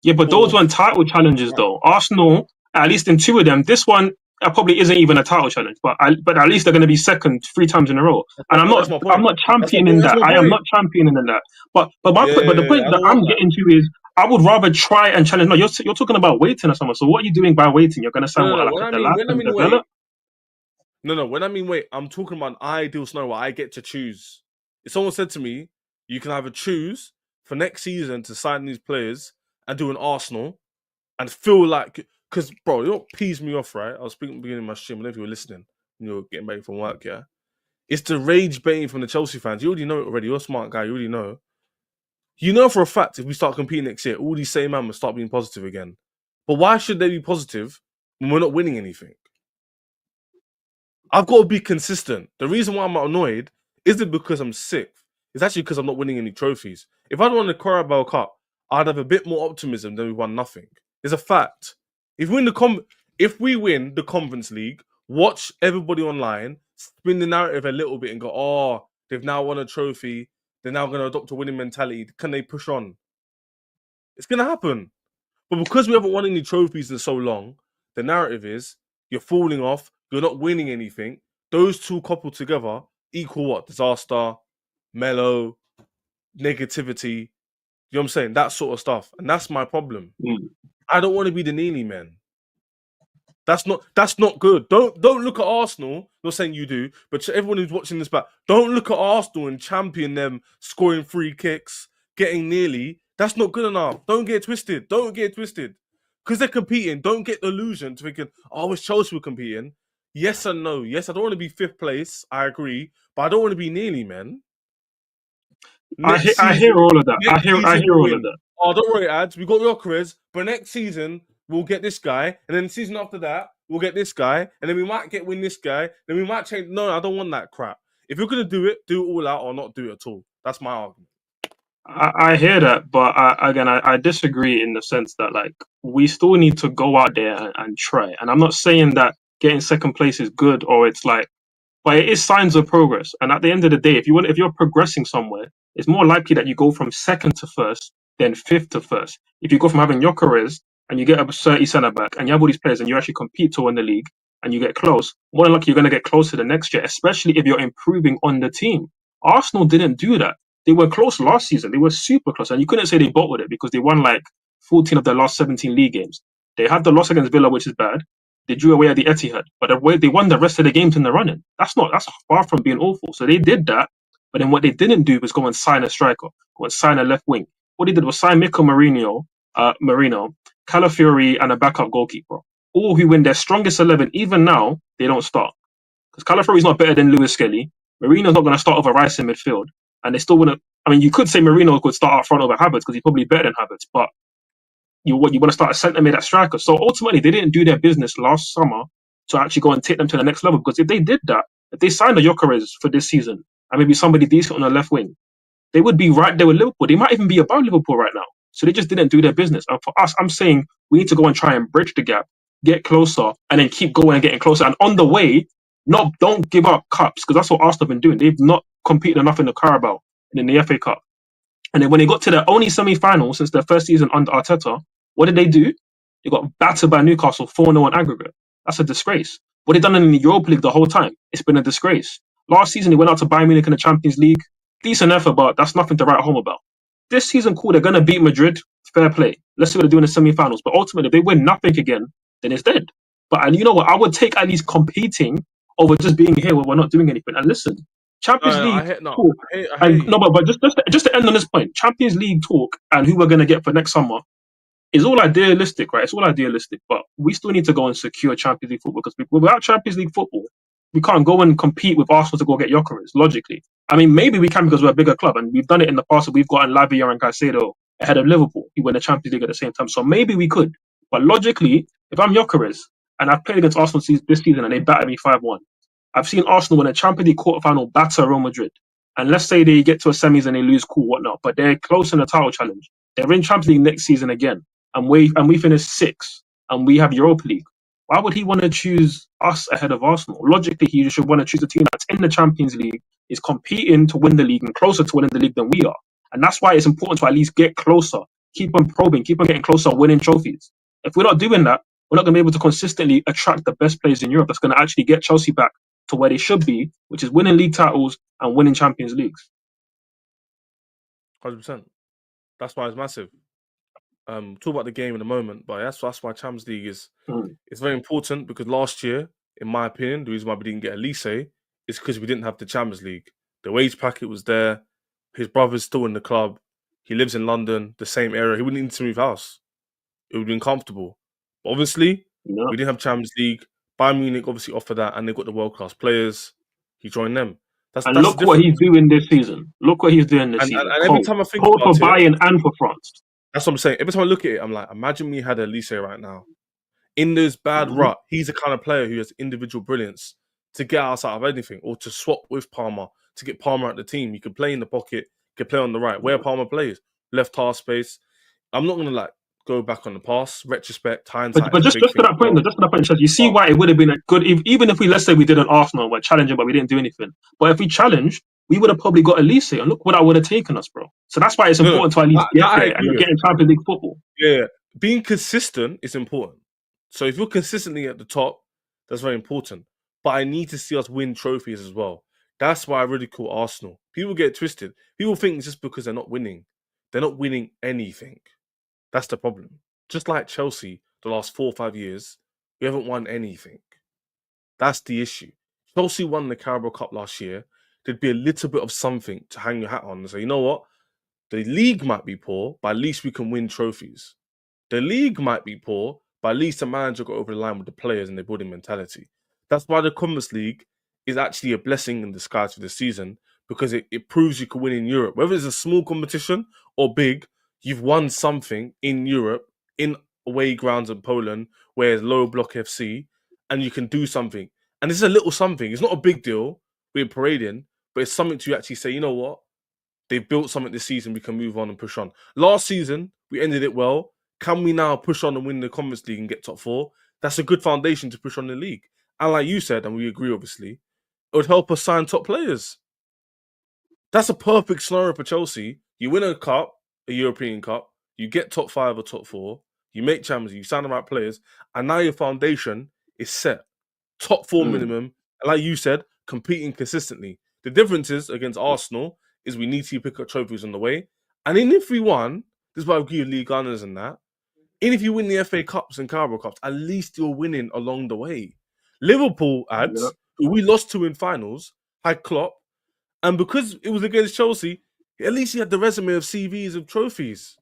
Yeah, but those weren't title challenges though. Arsenal, at least in 2 of them, this one, that probably isn't even a title challenge, but at least they're going to be second 3 times in a row. And That's my I'm point. not That's my championing point. That's that. my I am point. not championing that. But my point, but the point I that don't I'm want that. getting to is I would rather try and challenge. No, you're talking about waiting or something. So what are you doing by waiting? You're going to sign what, like When a I mean Delap when I and mean wait, develop? when I mean wait, I'm talking about an ideal scenario where I get to choose. If someone said to me, you can either choose for next season to sign these players and do an Arsenal and feel like, because bro, you know what pees me off, right? I was speaking at the beginning of my stream, whenever you were listening, when you were getting ready from work, yeah. It's the rage baiting from the Chelsea fans. You already know it already. You're a smart guy. You already know. You know for a fact if we start competing next year, all these same men will start being positive again. But why should they be positive when we're not winning anything? I've got to be consistent. The reason why I'm annoyed isn't because I'm sick. It's actually because I'm not winning any trophies. If I'd won the Carabao Cup, I'd have a bit more optimism than we won nothing. It's a fact. If we win the Conference League, watch everybody online spin the narrative a little bit and go, "Oh, they've now won a trophy. They're now going to adopt a winning mentality. Can they push on?" It's going to happen. But because we haven't won any trophies in so long, the narrative is you're falling off, you're not winning anything. Those two coupled together equal what? Disaster, mellow, negativity. You know what I'm saying? That sort of stuff. And that's my problem. Mm. I don't want to be the Neely man. That's not good. Don't look at Arsenal. Not saying you do, but to everyone who's watching this back, don't look at Arsenal and champion them scoring free kicks, getting nearly. That's not good enough. Don't get it twisted. Don't get it twisted. Because they're competing, don't get the illusion to thinking, oh, it's Chelsea we're competing. Yes and no. Yes, I don't want to be fifth place. I agree, but I don't want to be nearly, man. Next I hear season, all of that. next I season hear we'll all of win. that. Oh, don't worry, ads. We got Gyökeres, but next season we'll get this guy, and then the season after that we'll get this guy, and then we might win this guy. Then we might change. No, I don't want that crap. If you're gonna do it all out or not do it at all. That's my argument. I hear that, but I disagree in the sense that like we still need to go out there and try. And I'm not saying that getting second place is good or it's like, but it is signs of progress. And at the end of the day, if you're progressing somewhere, it's more likely that you go from second to first than fifth to first. If you go from having Gyökeres and you get a 30 centre back and you have all these players and you actually compete to win the league and you get close, more than likely you're going to get closer the next year, especially if you're improving on the team. Arsenal didn't do that. They were close last season. They were super close, and you couldn't say they bottled it because they won like 14 of their last 17 league games. They had the loss against Villa, which is bad. They drew away at the Etihad, but the way they won the rest of the games in the running, that's far from being awful. So they did that, but then what they didn't do was go and sign a striker, go and sign a left wing. What they did was sign Marino, Calafiori, and a backup goalkeeper. All who win their strongest 11. Even now, they don't start because Calafiori's not better than Lewis Skelly. Marino's not going to start over Rice in midfield, and they still want to. I mean, you could say Marino could start up front over Havertz because he's probably better than Havertz, but you want to start a centre mid at striker. So ultimately, they didn't do their business last summer to actually go and take them to the next level. Because if they did that, if they signed a Gyökeres for this season and maybe somebody decent on the left wing, they would be right there with Liverpool. They might even be above Liverpool right now. So they just didn't do their business. And for us, I'm saying we need to go and try and bridge the gap, get closer, and then keep going and getting closer. And on the way, don't give up cups because that's what Arsenal have been doing. They've not competed enough in the Carabao and in the FA Cup. And then when they got to the only semi-final since their first season under Arteta, what did they do? They got battered by Newcastle 4-0 on aggregate. That's a disgrace. What they done in the Europa League the whole time, it's been a disgrace. Last season, they went out to Bayern Munich in the Champions League. Decent effort, but that's nothing to write home about. This season, cool, they're going to beat Madrid. Fair play. Let's see what they do in the semi-finals. But ultimately, if they win nothing again, then it's dead. And you know what? I would take at least competing over just being here where we're not doing anything. And listen, Champions League talk. I hear And you. no, but just to end on this point, Champions League talk and who we're going to get for next summer is all idealistic, right? It's all idealistic, but we still need to go and secure Champions League football because without Champions League football, we can't go and compete with Arsenal to go get Gyökeres, logically. I mean, maybe we can because we're a bigger club and we've done it in the past. We've gotten Lavia and Caicedo ahead of Liverpool. We win the Champions League at the same time. So maybe we could. But logically, if I'm Gyökeres and I've played against Arsenal this season and they battered me 5-1, I've seen Arsenal win a Champions League quarterfinal batter Real Madrid. And let's say they get to a semis and they lose, cool, whatnot. But they're close in the title challenge. They're in Champions League next season again and we finish sixth and we have Europa League, why would he want to choose us ahead of Arsenal? Logically, he should want to choose a team that's in the Champions League, is competing to win the league and closer to winning the league than we are. And that's why it's important to at least get closer, keep on probing, keep on getting closer, winning trophies. If we're not doing that, we're not going to be able to consistently attract the best players in Europe that's going to actually get Chelsea back to where they should be, which is winning league titles and winning Champions Leagues. 100%. That's why it's massive. Talk about the game in a moment, but that's why Champions League is it's very important, because last year, in my opinion, the reason why we didn't get Elise is because we didn't have the Champions League. The wage packet was there. His brother's still in the club. He lives in London, the same area. He wouldn't need to move house. It would have been comfortable. But obviously, we didn't have Champions League. Bayern Munich obviously offered that, and they got the world-class players. He joined them. That's look what he's doing this season. Look what he's doing this season. And every time I think about for Bayern and for France. That's what I'm saying. Every time I look at it, I'm like, imagine we had Elise right now. In this bad rut, he's the kind of player who has individual brilliance to get us out of anything, or to swap with Palmer, to get Palmer out the team. You can play in the pocket, you can play on the right, where Palmer plays, left half space. I'm not going to go back on the past, retrospect, hindsight. But just to that point, you see why it would have been a good, even if let's say we did an Arsenal, we're challenging, but we didn't do anything. But if we challenged, we would have probably got Elise, and look what that would have taken us, bro. So that's why it's important to at least get there and get in Champions League football. Yeah, being consistent is important. So if you're consistently at the top, that's very important. But I need to see us win trophies as well. That's why I really call Arsenal. People get twisted. People think it's just because they're not winning. They're not winning anything. That's the problem. Just like Chelsea, the last 4 or 5 years, we haven't won anything. That's the issue. Chelsea won the Carabao Cup last year. There'd be a little bit of something to hang your hat on and say, you know what? The league might be poor, but at least we can win trophies. The league might be poor, but at least the manager got over the line with the players and their building mentality. That's why the Conference League is actually a blessing in disguise for the season, because it proves you can win in Europe. Whether it's a small competition or big, you've won something in Europe, in away grounds in Poland, where it's low block FC, and you can do something. And it's a little something. It's not a big deal. We're parading, but it's something to actually say, you know what? They've built something this season. We can move on and push on. Last season, we ended it well. Can we now push on and win the Conference League and get top 4? That's a good foundation to push on the league. And like you said, and we agree, obviously, it would help us sign top players. That's a perfect scenario for Chelsea. You win a cup, a European Cup, you get top 5 or top 4, you make Champions League, you sign the right players, and now your foundation is set. Top 4 minimum, and like you said, competing consistently. The difference is, against Arsenal, is we need to pick up trophies on the way. And even if we won, this is why we give league honours and that, even if you win the FA Cups and Carabao Cups, at least you're winning along the way. Liverpool who we lost to in finals, had Klopp, and because it was against Chelsea, at least he had the resume of CVs of trophies.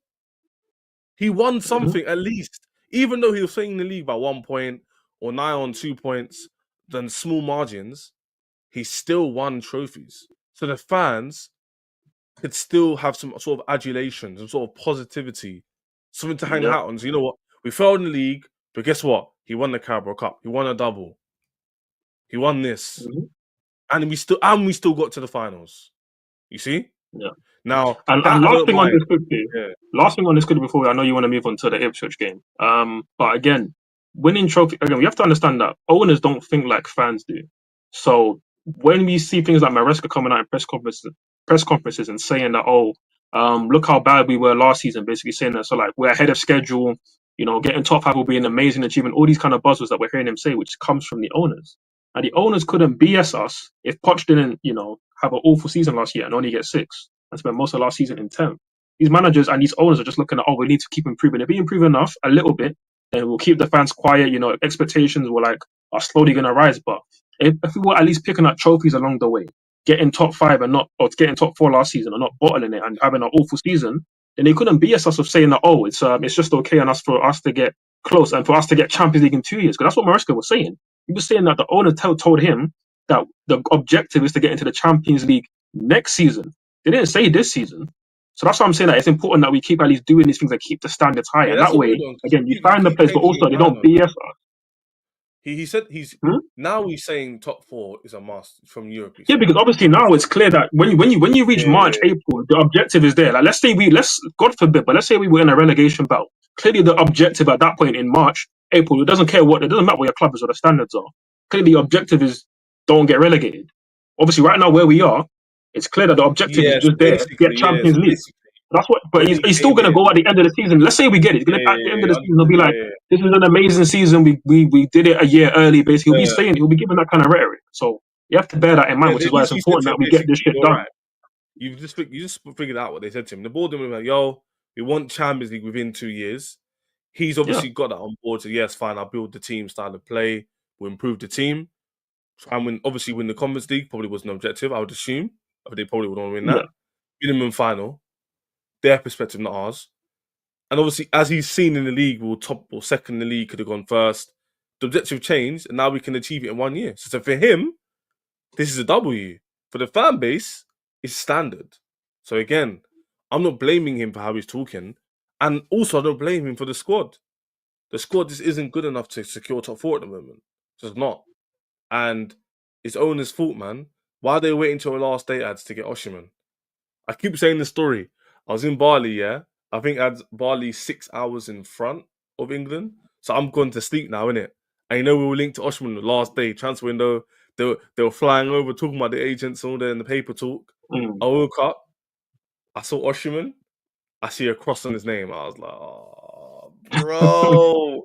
He won something at least, even though he was playing in the league by 1 point or nigh on 2 points, then small margins, he still won trophies. So the fans could still have some sort of adulation, some sort of positivity, something to hang out on. So you know what? We failed in the league, but guess what? He won the Carabao Cup. He won a double. He won this. And we still got to the finals. You see? Yeah. Now, and last thing on this quickly before I know you want to move on to the Ipswich game. But again, winning trophy again, we have to understand that owners don't think like fans do. So when we see things like Maresca coming out in press conferences and saying that, look how bad we were last season, basically saying that, so like we're ahead of schedule, getting top 5 will be an amazing achievement, all these kind of buzzwords that we're hearing him say, which comes from the owners. And the owners couldn't BS us if Poch didn't, have an awful season last year and only get 6 and spend most of last season in 10th. These managers and these owners are just looking at, we need to keep improving. If we improve enough, a little bit, then we'll keep the fans quiet. Expectations are slowly going to rise. But if we were at least picking up trophies along the way, getting top 5 or getting top 4 last season and not bottling it and having an awful season, then they couldn't BS us of saying that, it's just okay on us for us to get close and for us to get Champions League in 2 years. Because that's what Maresca was saying. He was saying that the owner told him that the objective is to get into the Champions League next season. They didn't say this season. So that's why I'm saying that it's important that we keep at least doing these things and keep the standards high. And that way, again, you find the place, but also they don't BS us. He said now he's saying top 4 is a must from Europe. Yeah, because obviously now it's clear that when you reach March, April, the objective is there. Like let's say God forbid, but let's say we were in a relegation battle. Clearly the objective at that point in March, April, it doesn't matter what your club is or the standards are. Clearly the objective is don't get relegated. Obviously right now where we are, it's clear that the objective is just there to get Champions League. That's what. But when he's, he he's still came going to in. go at the end of the season. Let's say we get it. He's Yeah, gonna, at the end of the yeah, season, he'll be like, yeah, "This is an amazing season. We did it a year early." Basically, he'll be yeah. saying, he'll be giving that kind of rhetoric. So you have to bear that in mind, Yeah, which at is why least it's he said important to that him we get this basically, shit "You're done. right." You just figured out what they said to him. The board were like, "Yo, we want Champions League within 2 years." He's Yeah, obviously got that on board. So yes, fine. I'll build the team, style of play. We'll improve the team. Try and win the Conference League. Probably was an objective. I would assume. I think they probably would want to win yeah, that minimum final. Their perspective, not ours. And obviously, as he's seen in the league, we were top or second in the league. Could have gone first. The objective changed, and now we can achieve it in 1 year. So for him, this is a W. For the fan base, it's standard. So again, I'm not blaming him for how he's talking. And also, I don't blame him for the squad. The squad just isn't good enough to secure top four at the moment. It's just not. And it's owner's fault, man. Why are they waiting till the last day ads to get Oshiman? I keep saying the story. I was in Bali, yeah. I think I had Bali 6 hours in front of England. So I'm going to sleep now, innit? And you know we were linked to Oshman the last day, transfer window. They were flying over, talking about the agents all there in the paper talk. mm. I woke up, I saw Oshman, I see a cross on his name. I was like, oh, bro.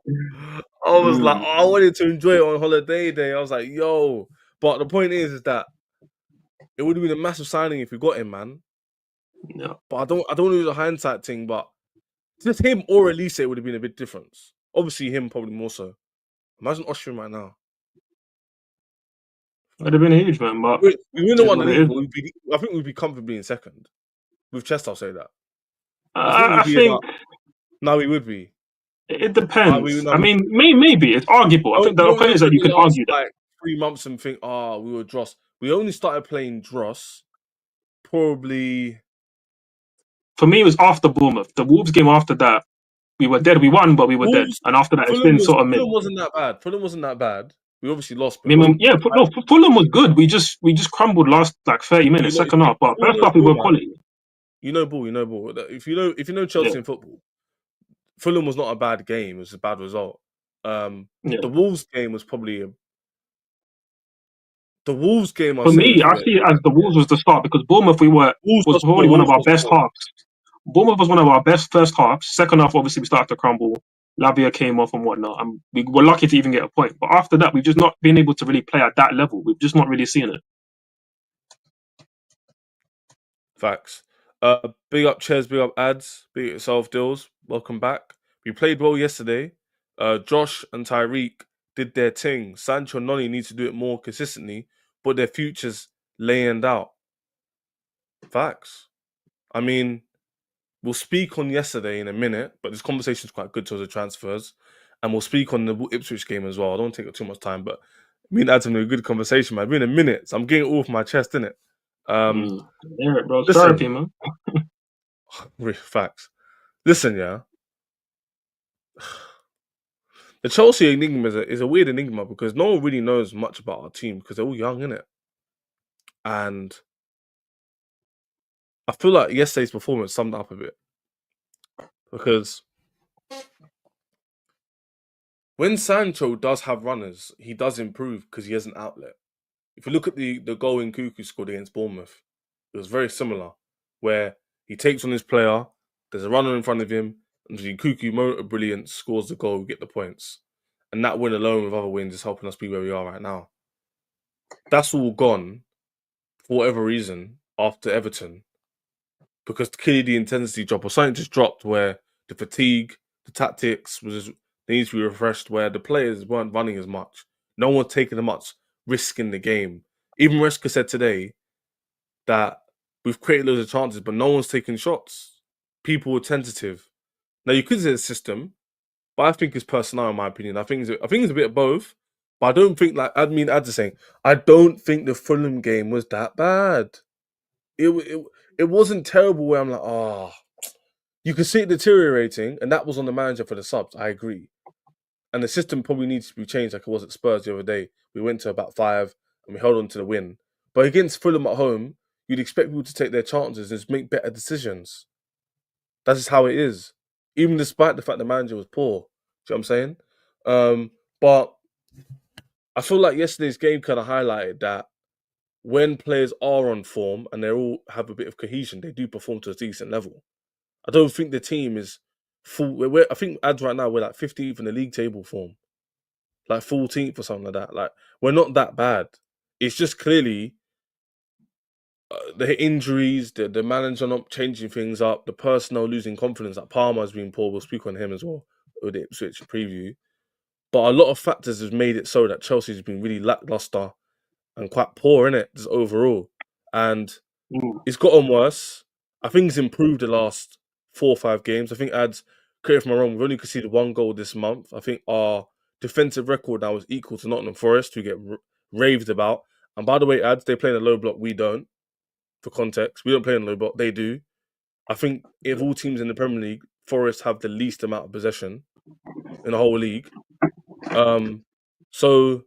I was like, Mm. I wanted to enjoy it on holiday day. I was like, yo. But the point is that it would have been a massive signing if we got him, man. Yeah. But I don't know the hindsight thing, but just him or Elise would have been a big difference. Obviously, him probably more so. Imagine Austrian right now. It'd have been huge, man. But We wouldn't it have is won the what it league, is. but I think we'd be comfortably in second. With chest, I'll say that. I think I we'd be about. think No, we would be. it We depends. no, I we mean, maybe it's arguable. I think there are don't players look that at you the can last argue that. like 3 months and think, we were Dross. We only started playing Dross probably. For me, it was after Bournemouth. The Wolves game after that, we were dead. We won, but we were dead. Wolves. And after that, it's been sort of mid. Fulham wasn't that bad. Fulham wasn't that bad. We obviously lost, I but it mean, wasn't yeah, bad. no, Fulham was good. We just crumbled last like 30 minutes, If second half. But you first know half we ball, were man, quality. you know ball. If you know Yeah, Chelsea in football, Fulham was not a bad game. It was a bad result. yeah. The Wolves game was probably the Wolves game. I'll For say me, was I probably see it as the Wolves was the start because Bournemouth Wolves was lost ball. probably one of Wolves our lost best ball. halves. Bournemouth was one of our best first halves. Second half, obviously, we started to crumble. Lavia came off and whatnot, and we were lucky to even get a point. But after that, we've just not been able to really play at that level. We've just not really seen it. Facts. Big up Ches, big up ads, big up yourself, Dills. Welcome back. We played well yesterday. Josh and Tyreek did their thing. Sancho and Noni need to do it more consistently, but their futures laying out. Facts. I mean, we'll speak on yesterday in a minute, but this conversation is quite good towards the transfers. And we'll speak on the Ipswich game as well. I don't want to take up too much time, but me and Ad's having a good conversation, man. We're in a minute, so I'm getting it all off my chest, innit? Yeah, bro, it's Listen, therapy, man. facts. Listen, yeah. The Chelsea enigma is a weird enigma because no one really knows much about our team because they're all young, innit? And I feel like yesterday's performance summed it up a bit because when Sancho does have runners, he does improve because he has an outlet. If you look at the goal in Cuckoo scored against Bournemouth, it was very similar, where he takes on his player, there's a runner in front of him, and the Cuckoo motor brilliance scores the goal, we get the points. And that win alone with other wins is helping us be where we are right now. That's all gone, for whatever reason, after Everton, because clearly the intensity drop or something just dropped where the fatigue, the tactics they need to be refreshed, where the players weren't running as much. No one taking as much risk in the game. Even Reska said today that we've created loads of chances, but no one's taking shots. People were tentative. Now you could say the system, but I think it's personnel in my opinion. I think it's a bit of both. But I don't think Ads is saying, I don't think the Fulham game was that bad. It wasn't terrible where I'm like, you could see it deteriorating, and that was on the manager for the subs. I agree. And the system probably needs to be changed like it was at Spurs the other day. We went to about 5 and we held on to the win. But against Fulham at home, you'd expect people to take their chances and just make better decisions. That's just how it is. Even despite the fact the manager was poor. Do you know what I'm saying? But I feel like yesterday's game kind of highlighted that when players are on form and they all have a bit of cohesion, they do perform to a decent level. I don't think the team is full. I think ads right now we're like 15th in the league table form, like 14th or something like that. Like we're not that bad. It's just clearly the injuries, the manager not changing things up, the personnel losing confidence. Like Palmer's been poor. We'll speak on him as well with the Ipswich preview. But a lot of factors has made it so that Chelsea's been really lackluster and quite poor in it just overall. And Mm. it's gotten worse. I think it's improved the last 4 or 5 games. I think ads, correct if I'm wrong, we've only conceded 1 goal this month. I think our defensive record now is equal to Nottingham Forest, who get raved about. And by the way, ads, they play in a low block, we don't. For context, we don't play in a low block, they do. I think if all teams in the Premier League, Forest have the least amount of possession in the whole league. So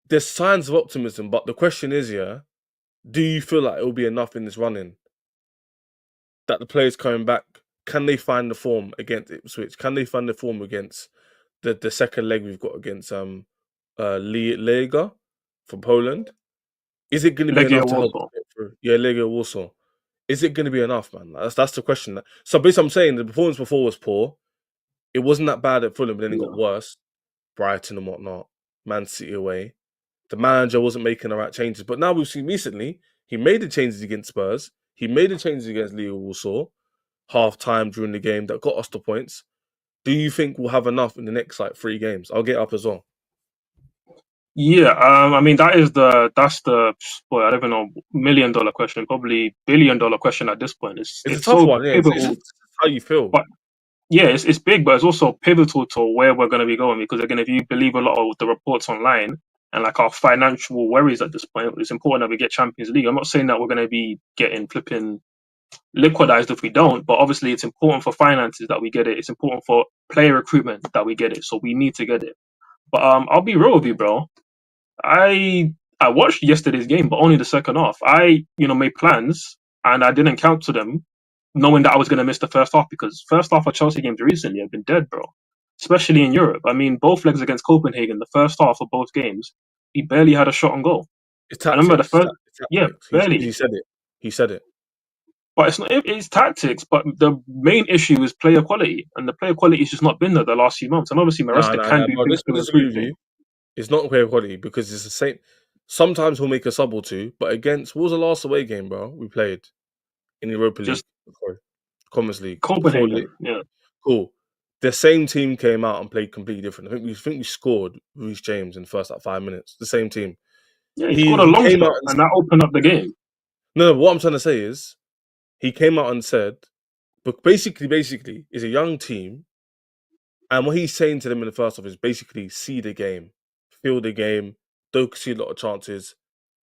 there's signs of optimism, but the question is, do you feel like it will be enough in this run-in? That the players coming back, can they find the form against Ipswich? Can they find the form against the second leg we've got against Lega from Poland? Is it going to be Legia enough to help Warsaw. get through? Yeah, Lega Warsaw. Is it going to be enough, man? That's the question. So basically, I'm saying the performance before was poor. It wasn't that bad at Fulham, but then it got Yeah. worse. Brighton and whatnot. Man City away. The manager wasn't making the right changes. But now we've seen recently, he made the changes against Spurs. He made the changes against Lega Warsaw. Half time during the game that got us the points. Do you think we'll have enough in the next 3 games? I'll get up as well. Yeah, I mean that's the boy, I don't even know, $1 million question, probably $1 billion question at this point. It's a It's tough so one, yeah. It's pivotal, just how you feel. but yeah, it's big, but it's also pivotal to where we're going to be going because again, if you believe a lot of the reports online and like our financial worries at this point, it's important that we get Champions League. I'm not saying that we're going to be getting flipping liquidized if we don't, but obviously it's important for finances that we get it. It's important for player recruitment that we get it, so we need to get it. But I'll be real with you, bro. I watched yesterday's game, but only the second half. I made plans and I didn't cancel them, knowing that I was going to miss the first half because first half of Chelsea games recently have been dead, bro. Especially in Europe. I mean, both legs against Copenhagen, the first half of both games, he barely had a shot on goal. It's I remember the tactics. first, It's yeah, tactics. He barely. said it. He said it. But it's not. It's tactics. But the main issue is player quality, and the player quality has just not been there the last few months. And obviously, No, Maresca no, can no, do bro. things This to will improve disagree with things. you. It's not player quality because it's the same. Sometimes he'll make a sub or two, but against what was the last away game, bro? We played in Europa League, Just sorry, Conference League before. Copenhagen, yeah. Cool. The same team came out and played completely different. I think we scored Reece James in the first 5 minutes. The same team. Yeah, he scored a He long came out shot, and and that opened up the game. no. What I'm trying to say is he came out and said, but basically, is a young team, and what he's saying to them in the first half is basically see the game, feel the game, don't see a lot of chances.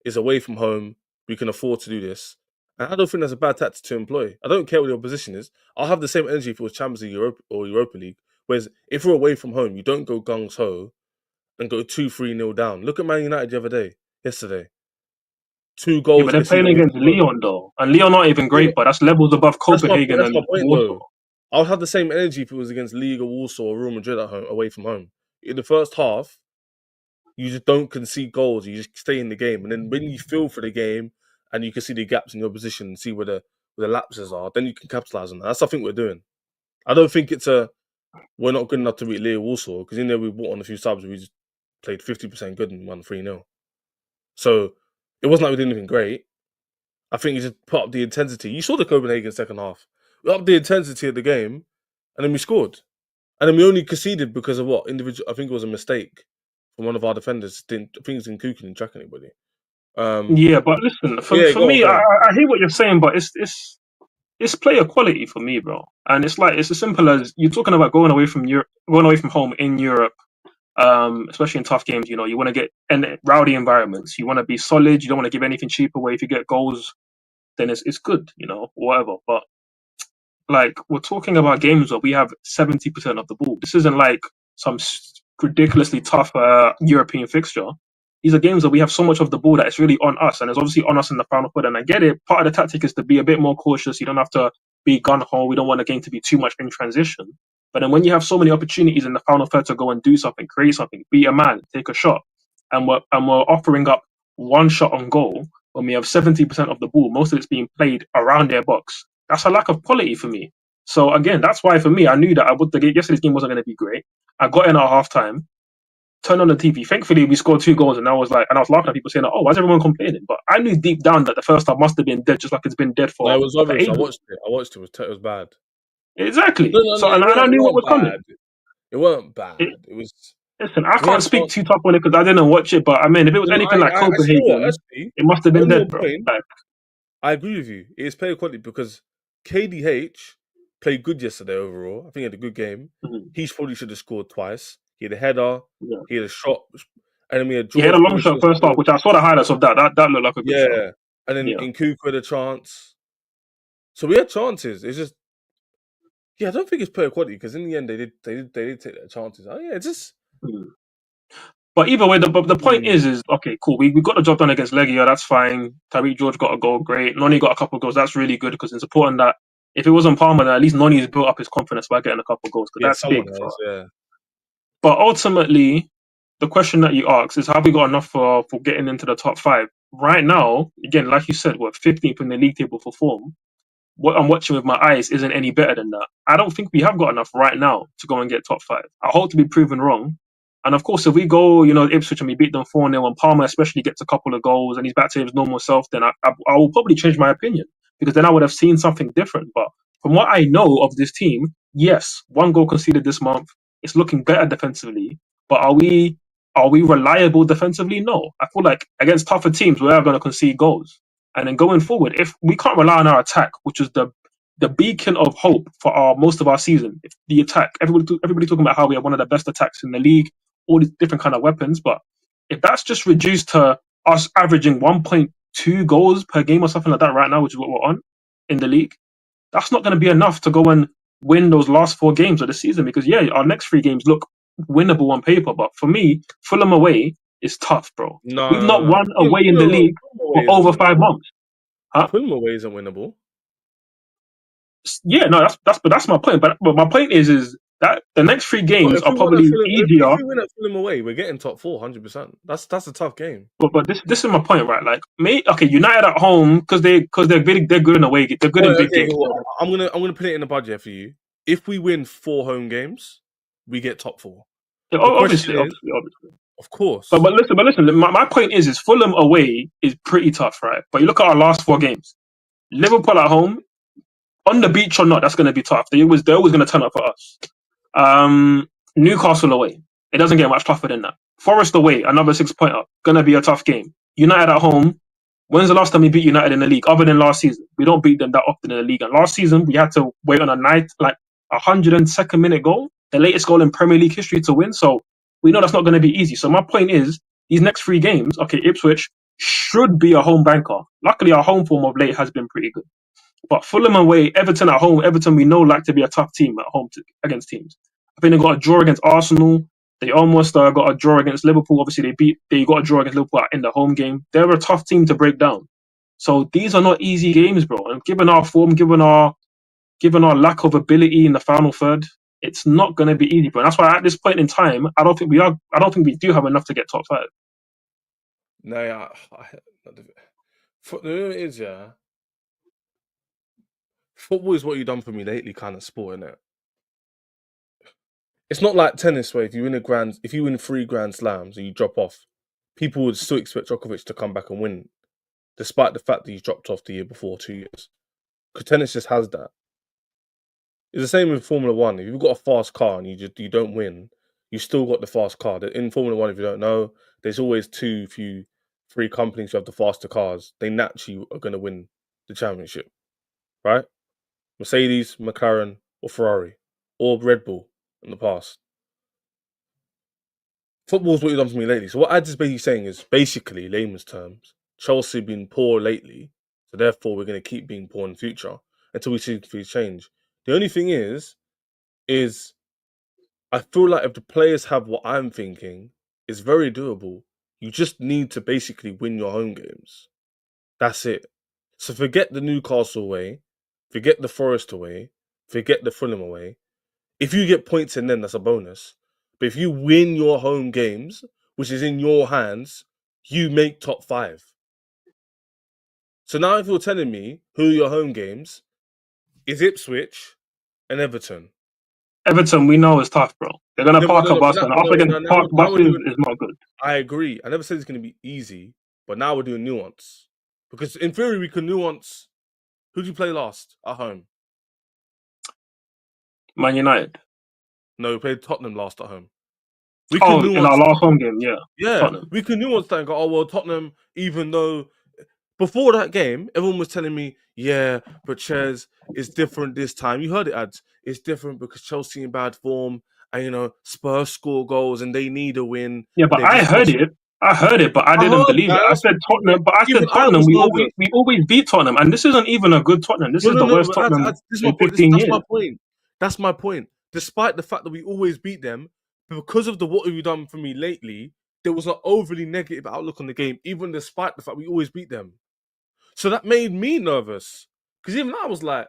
Is away from home. We can afford to do this. And I don't think that's a bad tactic to employ. I don't care what your position is. I'll have the same energy if it was Champions League or Europa League. Whereas if we're away from home, you don't go gung ho and go 2-3-0 down. Look at Man United the other day, yesterday. Two Yeah, but goals they're playing conceded away against from home. Leon though, and Leon not even Yeah, great, but that's levels above Copenhagen that's my and point Warsaw. though. I would have the same energy if it was against League or Warsaw or Real Madrid at home, away from home. In the first half, you just don't concede goals. You just stay in the game, and then when you feel for the game and you can see the gaps in your position and see where the lapses are, then you can capitalize on that. That's what I think we're doing. I don't think we're not good enough to beat Leo Warsaw because in there we bought on a few subs. We just played 50% good and won 3-0. So it wasn't like we did anything great. I think you just put up the intensity. You saw the Copenhagen second half. We upped the intensity of the game, and then we scored. And then we only conceded because of what individual. I think it was a mistake from one of our defenders. I think it's in Kukin didn't track anybody. Yeah, but listen, for Yeah, for go on, me, go I, on. I hear what you're saying, but it's player quality for me, bro. And it's like it's as simple as you're talking about going away from Europe, going away from home in Europe. Especially in tough games, you want to get in rowdy environments. You want to be solid. You don't want to give anything cheap away. If you get goals, then it's good, whatever. But like we're talking about games where we have 70% of the ball. This isn't like some ridiculously tough European fixture. These are games that we have so much of the ball that it's really on us, and it's obviously on us in the final third. And I get it. Part of the tactic is to be a bit more cautious. You don't have to be gun ho. We don't want the game to be too much in transition. But then when you have so many opportunities in the final third to go and do something, create something, be a man, take a shot, and we're offering up one shot on goal when we have 70% of the ball, most of it's being played around their box. That's a lack of quality for me. So again, that's why for me, I knew that yesterday's game wasn't going to be great. I got in at half time, turned on the TV. Thankfully, we scored 2 goals, and I was laughing at people saying, "Oh, why is everyone complaining?" But I knew deep down that the first half must have been dead, just like it's been dead No, for it was for obvious. I ages. watched it. I watched it. It was bad. Exactly. No. So and I It knew what weren't was coming. bad. It weren't It, bad. It was. Listen, I We had can't speak chance. too tough on it because I didn't watch it. But I mean, if it was anything like I you know what? Copenhagen, Actually, it must have been on your dead, bro. point, Like, I agree with you. It is player quality because KDH played good yesterday overall. I think he had a good game. mhm, He probably should have scored twice. He had a header. yeah. He had a shot. And then we had He had a George long probably should shot have first half, scored. which I saw the highlights of that. That looked like a good shot. Yeah. And then Yeah. Nkuku had a chance. So we had chances. It's just, yeah, I don't think it's player quality because in the end they did take their chances. Oh yeah, it's just Mhm. But either way, the point is okay, cool. We got the job done against Legia. That's fine. Tariq George got a goal, great. Noni got a couple of goals. That's really good because it's important that if it wasn't Palmer, then at least Noni's built up his confidence by getting a couple of goals because yeah, that's big someone for has, us. yeah. But ultimately, the question that you ask is, have we got enough for getting into the top five? Right now, again, like you said, we're 15th in the league table for form. What I'm watching with my eyes isn't any better than that. I don't think we have got enough right now to go and get top five. I hope to be proven wrong. And of course, if we go, Ipswich and we beat them 4-0 and Palmer especially gets a couple of goals and he's back to his normal self, then I will probably change my opinion because then I would have seen something different. But from what I know of this team, yes, 1 goal conceded this month. It's looking better defensively. But are we reliable defensively? No. I feel like against tougher teams, we are going to concede goals. And then going forward, if we can't rely on our attack, which is the beacon of hope for our most of our season, if the attack, everybody talking about how we have one of the best attacks in the league, all these different kind of weapons, but if that's just reduced to us averaging 1.2 goals per game or something like that right now, which is what we're on in the league, that's not going to be enough to go and win those last 4 games of the season. Because yeah, our next 3 games look winnable on paper, but for me, Fulham away is tough, bro. We've not No. won away in the league Fulham for away isn't over five winnable. months. Huh? Fulham away isn't winnable. Yeah, no, that's my point. But my point is that the next 3 games If are we win at probably Fulham, if easier. we win at Fulham away, we're getting top four, 100%. That's a tough game. But this is my point, right? Like, okay, United at home because they're good in away. They're good in big Okay, games. well, I'm gonna put it in the budget for you. If we win 4 home games, we get top four. Yeah, The question obviously, is, obviously. of But course, but listen. My point is Fulham away is pretty tough, right? But you look at our last 4 games. Liverpool at home, on the beach or not, that's going to be tough. They're always going to turn up for us. Newcastle away, it doesn't get much tougher than that. Forest away, another 6 pointer, going to be a tough game. United at home. When's the last time we beat United in the league? Other than last season, we don't beat them that often in the league. And last season, we had to wait on a night like 102nd minute goal, the latest goal in Premier League history to win. So we know that's not going to be easy. So my point is, these next 3 games, okay, Ipswich should be a home banker. Luckily, our home form of late has been pretty good. But Fulham away, Everton at home. Everton we know like to be a tough team at home against teams. I think they got a draw against Arsenal. They almost got a draw against Liverpool. Obviously, they got a draw against Liverpool in the home game. They're a tough team to break down. So these are not easy games, bro. And given our form, given our lack of ability in the final third, it's not going to be easy, bro. And that's why at this point in time, I don't think we are. I don't think we do have enough to get top five. no, yeah. The it is, yeah. Football is what you've done for me lately, kind of sport, innit? It's not like tennis where if you win 3 Grand Slams and you drop off, people would still expect Djokovic to come back and win, despite the fact that he's dropped off the year before 2 years. Because tennis just has that. It's the same with Formula One. If you've got a fast car and you don't win, you still got the fast car. In Formula One, if you don't know, there's always 3 companies who have the faster cars. They naturally are going to win the championship, right? Mercedes, McLaren, or Ferrari, or Red Bull in the past. Football's what you've done for me lately. So what I'm just basically saying is, basically, layman's terms, Chelsea have been poor lately, so therefore we're going to keep being poor in the future until we see things change. The only thing is I feel like if the players have what I'm thinking, it's very doable. You just need to basically win your home games. That's it. So forget the Newcastle away, forget the Forest away, forget the Fulham away. If you get points in them, that's a bonus. But if you win your home games, which is in your hands, you make top 5. So now if you're telling me who are your home games, is Ipswich and Everton. Everton, we know is tough, bro. They're gonna No, park no, up no, but us, that, and but up no, against no, park now we're buses doing. is not good. I agree. I never said it's going to be easy, but now we're doing nuance because in theory we can nuance. Who did you play last at home? Man United. No, we played Tottenham last at home. We can Oh, in our nuance last that. home game, yeah, Yeah, Tottenham. we can nuance that and go, oh well, Tottenham. Even though before that game, everyone was telling me, yeah, but Ches is different this time. You heard it, ads. It's different because Chelsea in bad form, and Spurs score goals and they need a win, Yeah, and but they've I just heard lost. it. I heard it, but I I didn't heard believe it. that. I That's said what Tottenham, but I said even I Tottenham. was We always nervous. we always beat Tottenham, and this isn't even a good Tottenham. This No, is no, the no. worst But Tottenham this is my in point. 15 That's my years. point. That's my point. Despite the fact that we always beat them, because of the what have you done for me lately, there was an overly negative outlook on the game, even despite the fact we always beat them. So that made me nervous. Because even I was like,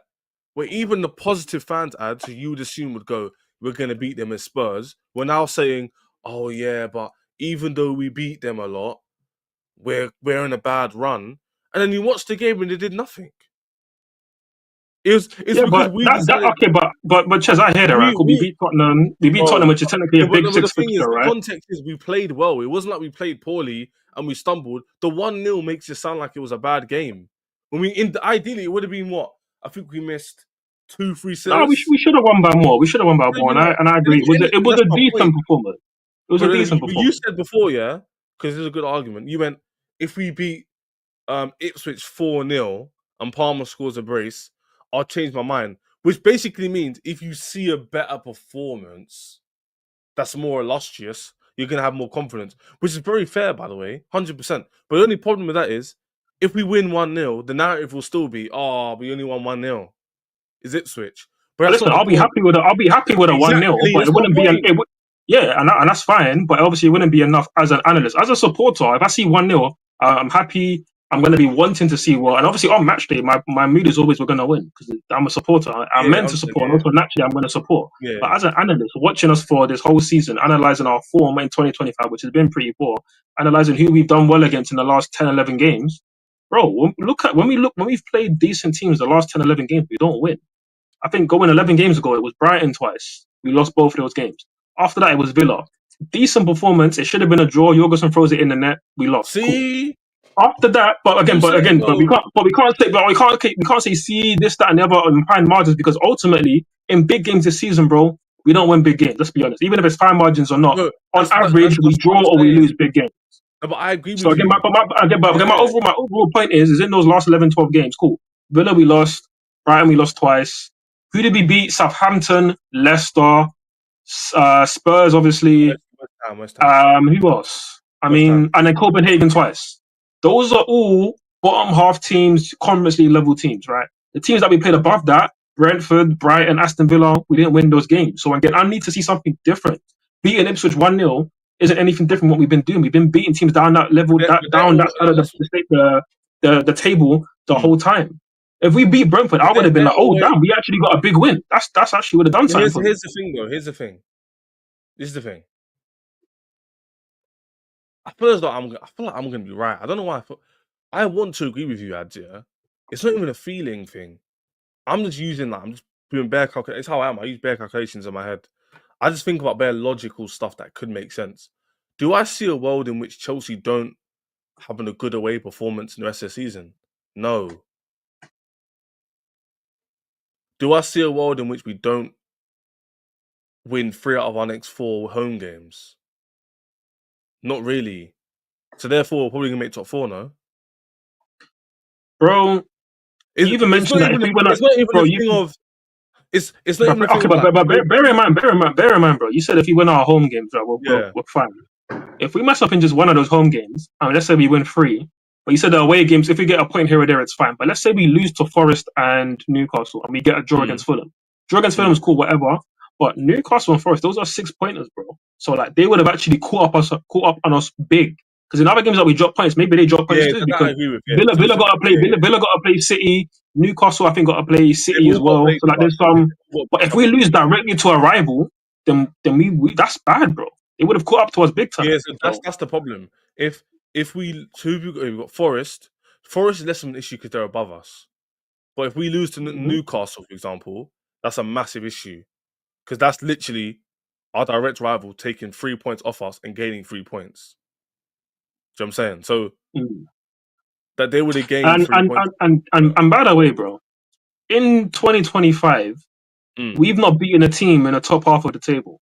where even the positive fans ads who you would assume would go, we're gonna beat them as Spurs, we're now saying, oh yeah, but even though we beat them a lot, we're in a bad run. And then you watch the game and they did nothing. It's Yeah, because but we that decided okay, but Ches, I hear that, right? Cool, we we beat Tottenham. We beat Tottenham, bro. which is technically a Yeah, but, big no, but the six thing is, fixture, the right? context is we played well. It wasn't like we played poorly and we stumbled. The 1-0 makes it sound like it was a bad game. When ideally it would have been what? I think we missed two free No, sitters. we should have won by more. We should have won by No, more, no, no. and I agree. It was That's a my decent point. performance. It was a But decent you performance. said before, yeah, because it's a good argument. You went if we beat Ipswich 4-0 and Palmer scores a brace, I'll change my mind. Which basically means if you see a better performance that's more illustrious, you're gonna have more confidence, which is very fair, by the way, 100%. But the only problem with that is, if we win 1-0, the narrative will still be, "Oh, we only won 1-0." Is Ipswich, but But that's not listen, the point. I'll be happy with a 1-0, Exactly, but that's it my wouldn't be point. yeah, and that's fine. But obviously, it wouldn't be enough as an analyst, as a supporter. If I see 1-0, I'm happy. I'm going to be wanting to see what, and obviously on match day, my mood is always we're going to win because I'm a supporter. I'm Yeah, meant to I'm saying, support, and also naturally I'm going to support. But yeah. as an analyst, watching us for this whole season, analyzing our form in 2025, which has been pretty poor, analyzing who we've done well against in the last 10, 11 games, bro. When we've played decent teams the last 10, 11 games, we don't win. I think going 11 games ago, it was Brighton twice. We lost both of those games. After that, it was Villa. Decent performance. It should have been a draw. Jorgensen throws it in the net. We lost. Cool. See, After that, I'm saying though, we can't say, we can't say see this, that, and the other and fine margins because ultimately in big games this season, bro, we don't win big games. Let's be honest. Even if it's fine margins or not, no, on average, we that's what draw I'm or we saying. lose big games. No, but I agree So with again, you. Yeah, my overall point is in those last 11, 12 games, cool. Villa we lost, Brighton we lost twice. Who did we beat? Southampton, Leicester, Spurs, obviously. West Ham, Who else? I West mean, Ham. and then Copenhagen twice. Those are all bottom half teams, Conference League level teams, right? The teams that we played above that, Brentford, Brighton, Aston Villa, we didn't win those games. So again, I need to see something different. Beating Ipswich 1-0 isn't anything different from what we've been doing. We've been beating teams down that level, But they're down all that side of the table the mm. whole time. If we beat Brentford, I But would have been they're like, oh always. damn, we actually got a big win. That's actually would have done something for me. Here's the thing, though. Here's the thing. This is the thing. I feel like I'm gonna be right. I don't know why. I want to agree with you, Ads. Yeah, it's not even a feeling thing. I'm just doing bare calculations. It's how I am. I use bare calculations in my head. I just think about bare logical stuff that could make sense. Do I see a world in which Chelsea don't having a good away performance in the rest of the season? No. Do I see a world in which we don't win 3 out of our next 4 home games? Not really. So therefore, we're probably gonna make top 4. No, Bro, you even it's not mentioned that if even. we went up, It's not even bro, a you thing of. It's not even a thing okay, of like. but bear in mind, bro. You said if we win our home games, right, Yeah. we're fine. If we mess up in just one of those home games, I mean, let's say we win 3, but you said the away games, if we get a point here or there, it's fine. But let's say we lose to Forest and Newcastle and we get a draw Mm, against Fulham. Draw against Fulham mm. is cool, whatever. But Newcastle and Forest, those are 6 pointers, bro. So like they would have actually caught up on us big. Because in other games that we drop points, maybe they drop points Yeah, too. that I Because agree with. Yeah, to be fair, yeah. Villa got to play City. Newcastle, I think, got to play They've City as all got well. played So like tough. there's Yeah, some. they've all But got if tough we lose opposition. directly to a rival, then we that's bad, bro. They would have caught up to us big time. Yeah, so So that's the problem. If we we've got Forest. Forest is less of an issue because they're above us. But if we lose to Mhm. Newcastle, for example, that's a massive issue because that's literally our direct rival taking 3 points off us and gaining 3 points. Do you know what I'm saying? So Mm. that they would have gained And 3 points. and by the way, bro, in 2025, Mm. we've not beaten a team in the top half of the table.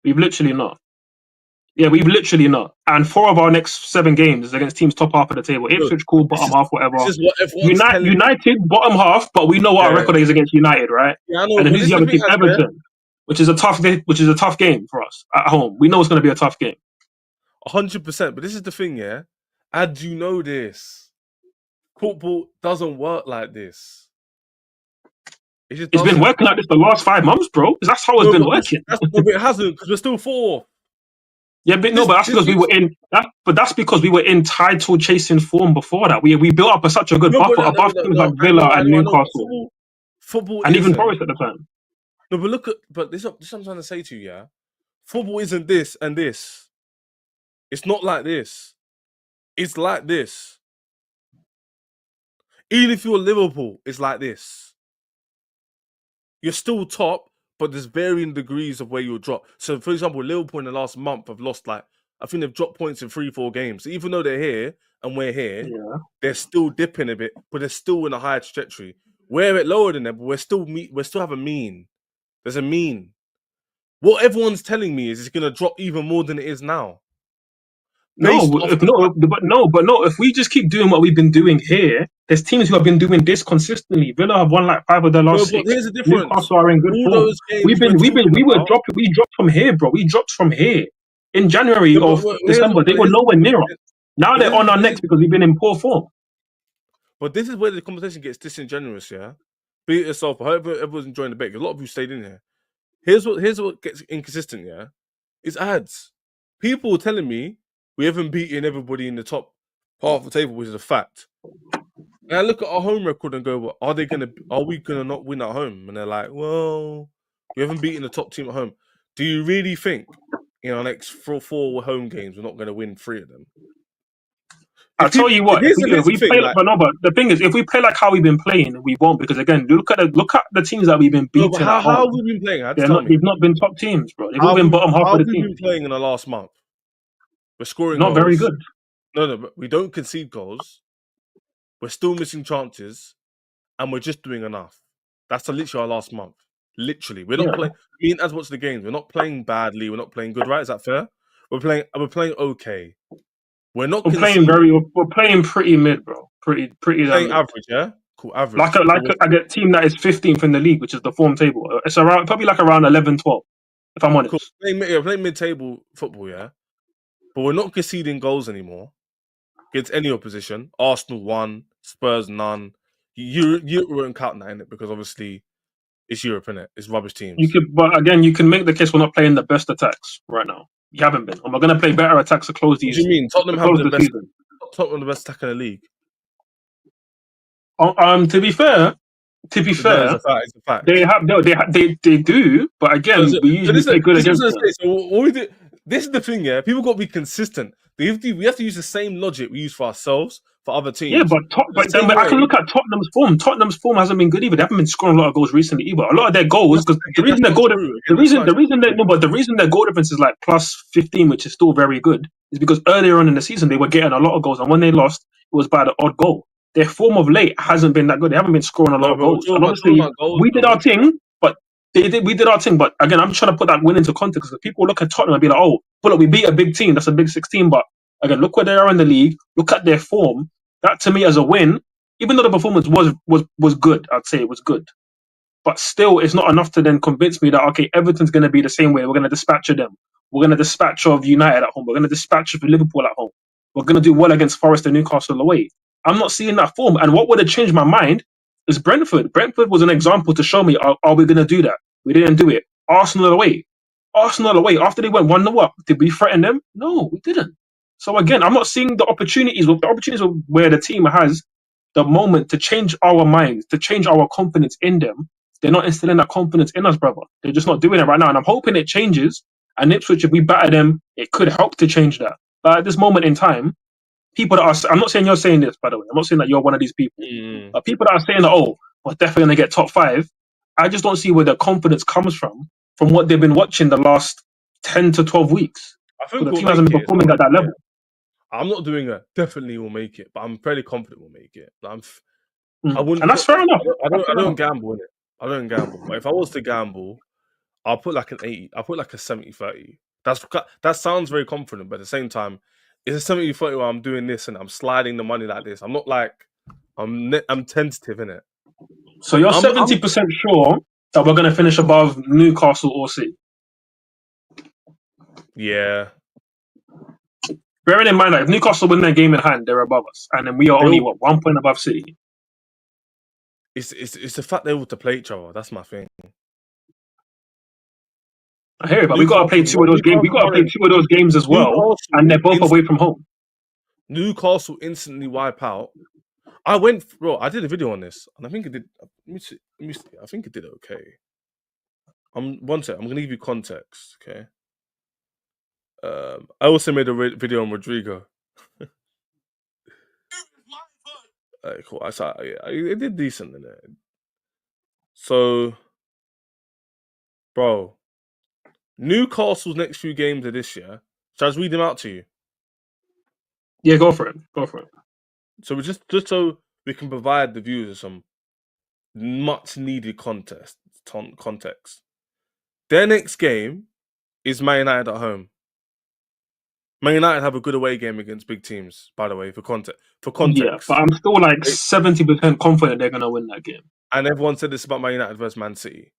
We've literally not. Yeah, we've literally not. And 4 of our next 7 games is against teams top half of the table. Bro, Ipswich, cool, this bottom is half, whatever. this is what everyone's telling me. United, bottom half, but we know what our Yeah, record is against United, right? yeah, I know. And then But who's this is the the other thing, team? as yeah, Everton, which is a tough game for us at home. We know it's going to be a tough game. 100%. But this is the thing, yeah. And you know this. Football doesn't work like this. It just It's been doesn't. working like this the last 5 months, bro. Because that's how it's No, been but working. it hasn't because we're still fourth. Yeah, but no, but that's This because we were looks in that. But that's because we were in title chasing form before that. We built up such a good no, but buffer above no, teams like no, Villa and I know. But Newcastle football and even isn't. Forest at the time. No, but look at. But this is what I'm trying to say to you, yeah. Football isn't this and this. It's not like this. It's like this. Even if you're Liverpool, it's like this. You're still top, but there's varying degrees of where you'll drop. So, for example, Liverpool in the last month have lost I think they've dropped points in 3-4 games. So even though they're here and we're here, Yeah. they're still dipping a bit, but they're still in a higher trajectory. We're a bit lower than them, but we still have a mean. There's a mean. What everyone's telling me is it's gonna drop even more than it is now. No, Based off if the no, fact, but no. If we just keep doing what we've been doing here, there's teams who have been doing this consistently. Villa have won like 5 of their no, last but six. here's the difference. Newcastle are in good All form. those games we're We talking were about. dropping. We dropped from here, bro. We dropped from here in January No, or December. They were nowhere near us. Now but they're on our necks because we've been in poor form. But this is where the conversation gets disingenuous, yeah? Be it yourself. I hope everyone's enjoying the bet. A lot of you stayed in here. Here's what gets inconsistent, yeah? It's ads. People are telling me we haven't beaten everybody in the top half of the table, which is a fact. And I look at our home record and go, well, are we gonna not win at home? And they're like, well, we haven't beaten the top team at home. Do you really think in our next four home games we're not gonna win 3 of them? I tell you what, Here's if the we thing, play, but no, but the thing is, if we play like how we've been playing, we won't because again, look at the teams that we've been no, but beating at how have home. we been playing? They're Tell not. me. They've not been top teams, bro. They've all been bottom half How of have the we team. been playing in the last month? We're scoring Not very goals. good. No, but we don't concede goals. We're still missing chances, and we're just doing enough. That's literally our last month. Literally, we're not Yeah. playing. Me and Az watch the games. We're not playing badly. We're not playing good, right? Is that fair? We're playing okay. We're not conceding. We're playing pretty mid, bro. Pretty damn Playing mid. average, yeah. Cool, average. I get a team that is 15th in the league, which is the form table. It's around probably like around 11, 12, if I'm Cool. honest. Playing mid-table football, yeah. But we're not conceding goals anymore against any opposition. Arsenal won, Spurs none. You won't count that in it because obviously it's Europe, innit? It's rubbish teams. But again, you can make the case we're not playing the best attacks right now. You haven't been. And we're gonna play better attacks to close What do you mean? Tottenham have the season. Tottenham the best attack in the league. To be fair, No, it's a fact. It's a fact. they do. But again, we usually play good against them. So what we do, this is the thing, yeah. People got to be consistent. We have to use the same logic we use for ourselves for other teams. Yeah, but I can look at Tottenham's form. Tottenham's form hasn't been good either. They haven't been scoring a lot of goals recently either. A lot of their goals, because the reason their goal difference is like plus 15, which is still very good, is because earlier on in the season they were getting a lot of goals, and when they lost, it was by the odd goal. Their form of late hasn't been that good. They haven't been scoring a lot of goals. And obviously, we did our thing, but we did our thing. But again, I'm trying to put that win into context because people look at Tottenham and be like, "Oh, but look, we beat a big team. That's a big 16." But again, look where they are in the league. Look at their form. That to me as a win, even though the performance was good, I'd say it was good. But still, it's not enough to then convince me that okay, Everton's going to be the same way. We're going to dispatch of them. We're going to dispatch of United at home. We're going to dispatch of Liverpool at home. We're going to do well against Forest and Newcastle away. I'm not seeing that form. And what would have changed my mind is Brentford. Brentford was an example to show me, are we going to do that? We didn't do it. Arsenal away. After they went 1-0 up, did we threaten them? No, we didn't. So again, I'm not seeing the opportunities. The opportunities where the team has the moment to change our minds, to change our confidence in them. They're not instilling that confidence in us, brother. They're just not doing it right now. And I'm hoping it changes. And Ipswich, if we batter them, it could help to change that. But at this moment in time, people that are, I'm not saying you're saying this, by the way. I'm not saying that you're one of these people. But people that are saying that, oh, or definitely going to get top 5. I just don't see where the confidence comes from what they've been watching the last 10 to 12 weeks. I Because think the we'll team make hasn't been it. performing at that level. I'm not doing it. Definitely we'll make it, but I'm fairly confident we'll make it. I wouldn't And that's put. fair enough. I don't gamble in it. I don't gamble. But if I was to gamble, I'll put like an 80. I'll put like a 70-30. That sounds very confident, but at the same time, it's a 70-30 where I'm doing this and I'm sliding the money like this. I'm not like I'm tentative in it. So you're 70% sure that we're going to finish above Newcastle or City? Yeah. Bearing in mind that if Newcastle win their game in hand, they're above us, and then we are only 1 point above City. It's the fact they're able to play each other. That's my thing. I hear it, but we got to play 2 of those games. We got to play 2 of those games as well, and they're both away from home. Newcastle instantly wipe out. I did a video on this, and I think it did. Let me see. I think it did okay. One sec. I'm gonna give you context. Okay. I also made a video on Rodrigo. Cool. I saw. Yeah, it did decent in it. So, bro, Newcastle's next few games of this year. Shall I just read them out to you? Yeah, go for it. Go for it. So we just so we can provide the viewers with some much needed context. Their next game is Man United at home. Man United have a good away game against big teams, by the way, for context. Yeah, but I'm still like 70% confident they're gonna win that game. And everyone said this about Man United versus Man City.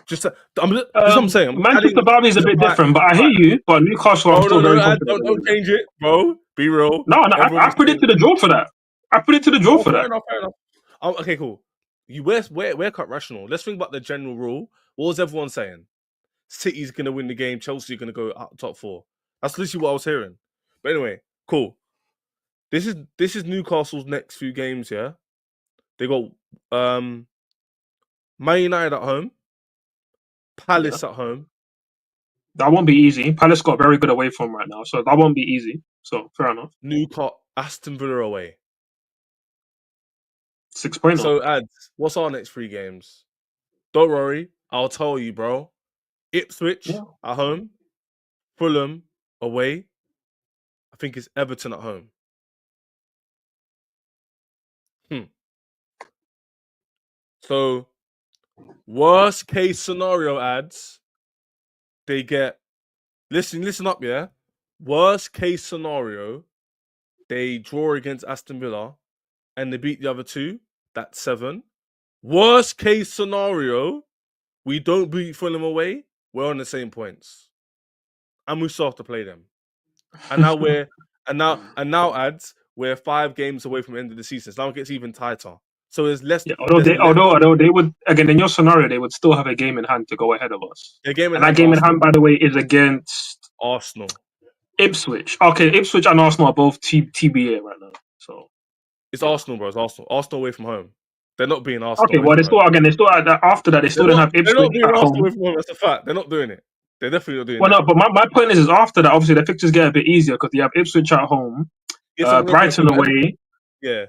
Just what I'm saying. Manchester Derby is a bit different, but I hear you. But Newcastle, I'm still very confident. Don't change it, bro. Be real. No, I predicted a draw for that. Fair enough. Okay, cool. We're quite rational. Let's think about the general rule. What was everyone saying? City's gonna win the game. Chelsea are gonna go out top 4. That's literally what I was hearing. But anyway, cool. This is Newcastle's next few games. Yeah, they got Man United at home, Palace at home. That won't be easy. Palace got very good away from right now, so that won't be easy. So fair enough. Aston Villa away. 6 points. So ads. What's our next 3 games? Don't worry, I'll tell you, bro. Ipswich at home, Fulham away. I think it's Everton at home. So, worst case scenario ads, they get listen up, yeah. Worst case scenario, they draw against Aston Villa and they beat the other 2. That's 7. Worst case scenario, we don't beat Fulham away. We're on the same points, and we still have to play them. And now ads, we're 5 games away from the end of the season. So now it gets even tighter. So there's less. Yeah, although they would, again, in your scenario, they would still have a game in hand to go ahead of us. That game in hand, by the way, is against Arsenal. Ipswich. Okay, Ipswich and Arsenal are both TBA right now. So it's Arsenal, bro. It's Arsenal. Arsenal away from home. They're not being Arsenal. Okay, well, after that, they still don't have Ipswich they're not being at Arsenal home. Away from home. That's a fact. They're not doing it. They're definitely not doing it. Well, no, but my point is after that, obviously, the fixtures get a bit easier because you have Ipswich at home, Brighton away. Yeah.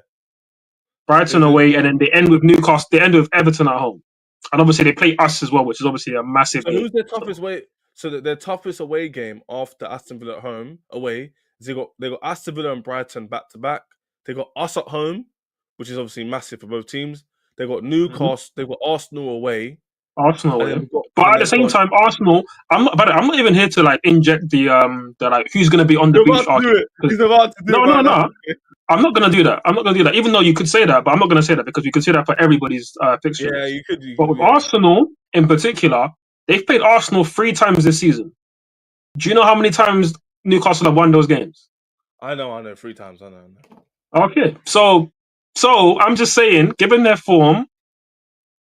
Brighton away, and then they end with Newcastle. They end with Everton at home, and obviously they play us as well, which is obviously a massive. So who's their toughest way? So their toughest away game after Aston Villa at home away is they got Aston Villa and Brighton back to back. They got us at home, which is obviously massive for both teams. They got Newcastle. They got Arsenal away. But at the same time, Arsenal. I'm not even here to like inject the like who's going to be on the beach. He's about to do it. No. I'm not going to do that. Even though you could say that, but I'm not going to say that because we could say that for everybody's fixtures. Yeah, you could. But with Arsenal in particular, they've played Arsenal 3 times this season. Do you know how many times Newcastle have won those games? I know. 3 times. I know. Okay, so I'm just saying, given their form,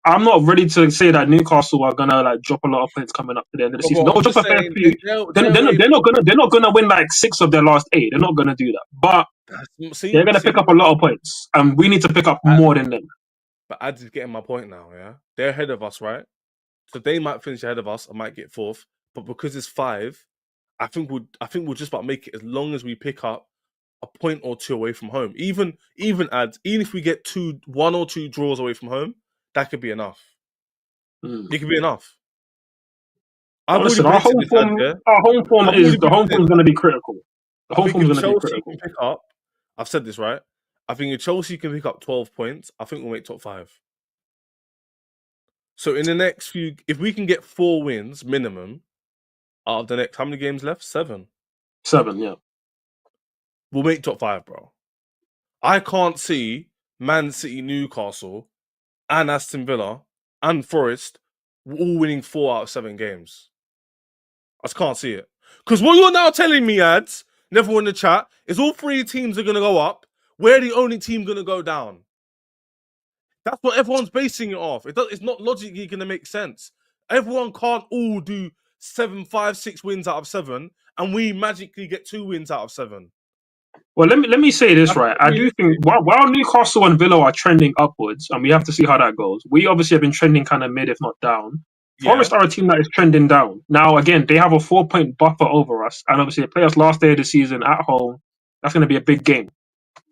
I'm not ready to say that Newcastle are gonna like drop a lot of points coming up to the end of the season. They'll drop a fair few. They're not gonna win like 6 of their last 8. They're not gonna do that. But they're gonna pick up a lot of points, and we need to pick up more than them. But Ads is getting my point now. Yeah, they're ahead of us, right? So they might finish ahead of us. I might get 4th, but because it's 5, I think we'll just about make it as long as we pick up a point or 2 away from home. Even Ads, even if we get 1 or 2 draws away from home, that could be enough. Mm. It could be enough. Well, I've already listen, predicted this, ad, yeah? our home form I've already is the home predicted form is this. going to be critical. The I home think form is if going to be Chelsea critical. can pick up, I've said this, right? I think if Chelsea can pick up 12 points, I think we'll make top 5. So in the next few, if we can get 4 wins minimum out of the next, how many games left? 7. 7, yeah. We'll make top 5, bro. I can't see Man City, Newcastle, and Aston Villa and Forest all winning 4 out of 7 games. I just can't see it. Because what you're now telling me, ads, never in the chat, is all 3 teams are going to go up. We're the only team going to go down. That's what everyone's basing it off. It's not logically going to make sense. Everyone can't all do 7, 5, 6 wins out of 7, and we magically get 2 wins out of 7. Well, let me say this, That's right. not I do think realistic. while Newcastle and Villa are trending upwards, and we have to see how that goes. We obviously have been trending kind of mid, if not down. Yeah. Forest are a team that is trending down. Now, again, they have a 4-point buffer over us, and obviously they play us last day of the season at home. That's going to be a big game.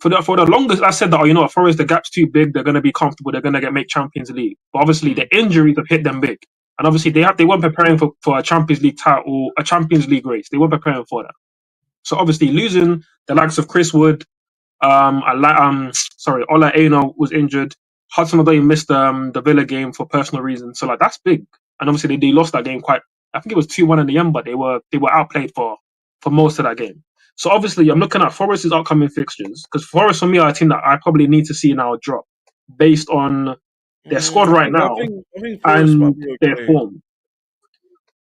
For the longest, I said that, oh, you know what, Forest, the gap's too big. They're going to be comfortable. They're going to make Champions League. But obviously, the injuries have hit them big, and obviously they weren't preparing for a Champions League title, a Champions League race. They weren't preparing for that. So obviously, losing the likes of Chris Wood, Ola Aino was injured. Hudson-Odoi missed the Villa game for personal reasons. So like that's big. And obviously they lost that game quite. I think it was 2-1 in the end, but they were outplayed for most of that game. So obviously I'm looking at Forest's upcoming fixtures because Forest for me are a team that I probably need to see now drop based on their squad I right think, I now think, I think Forest might and be their okay. form.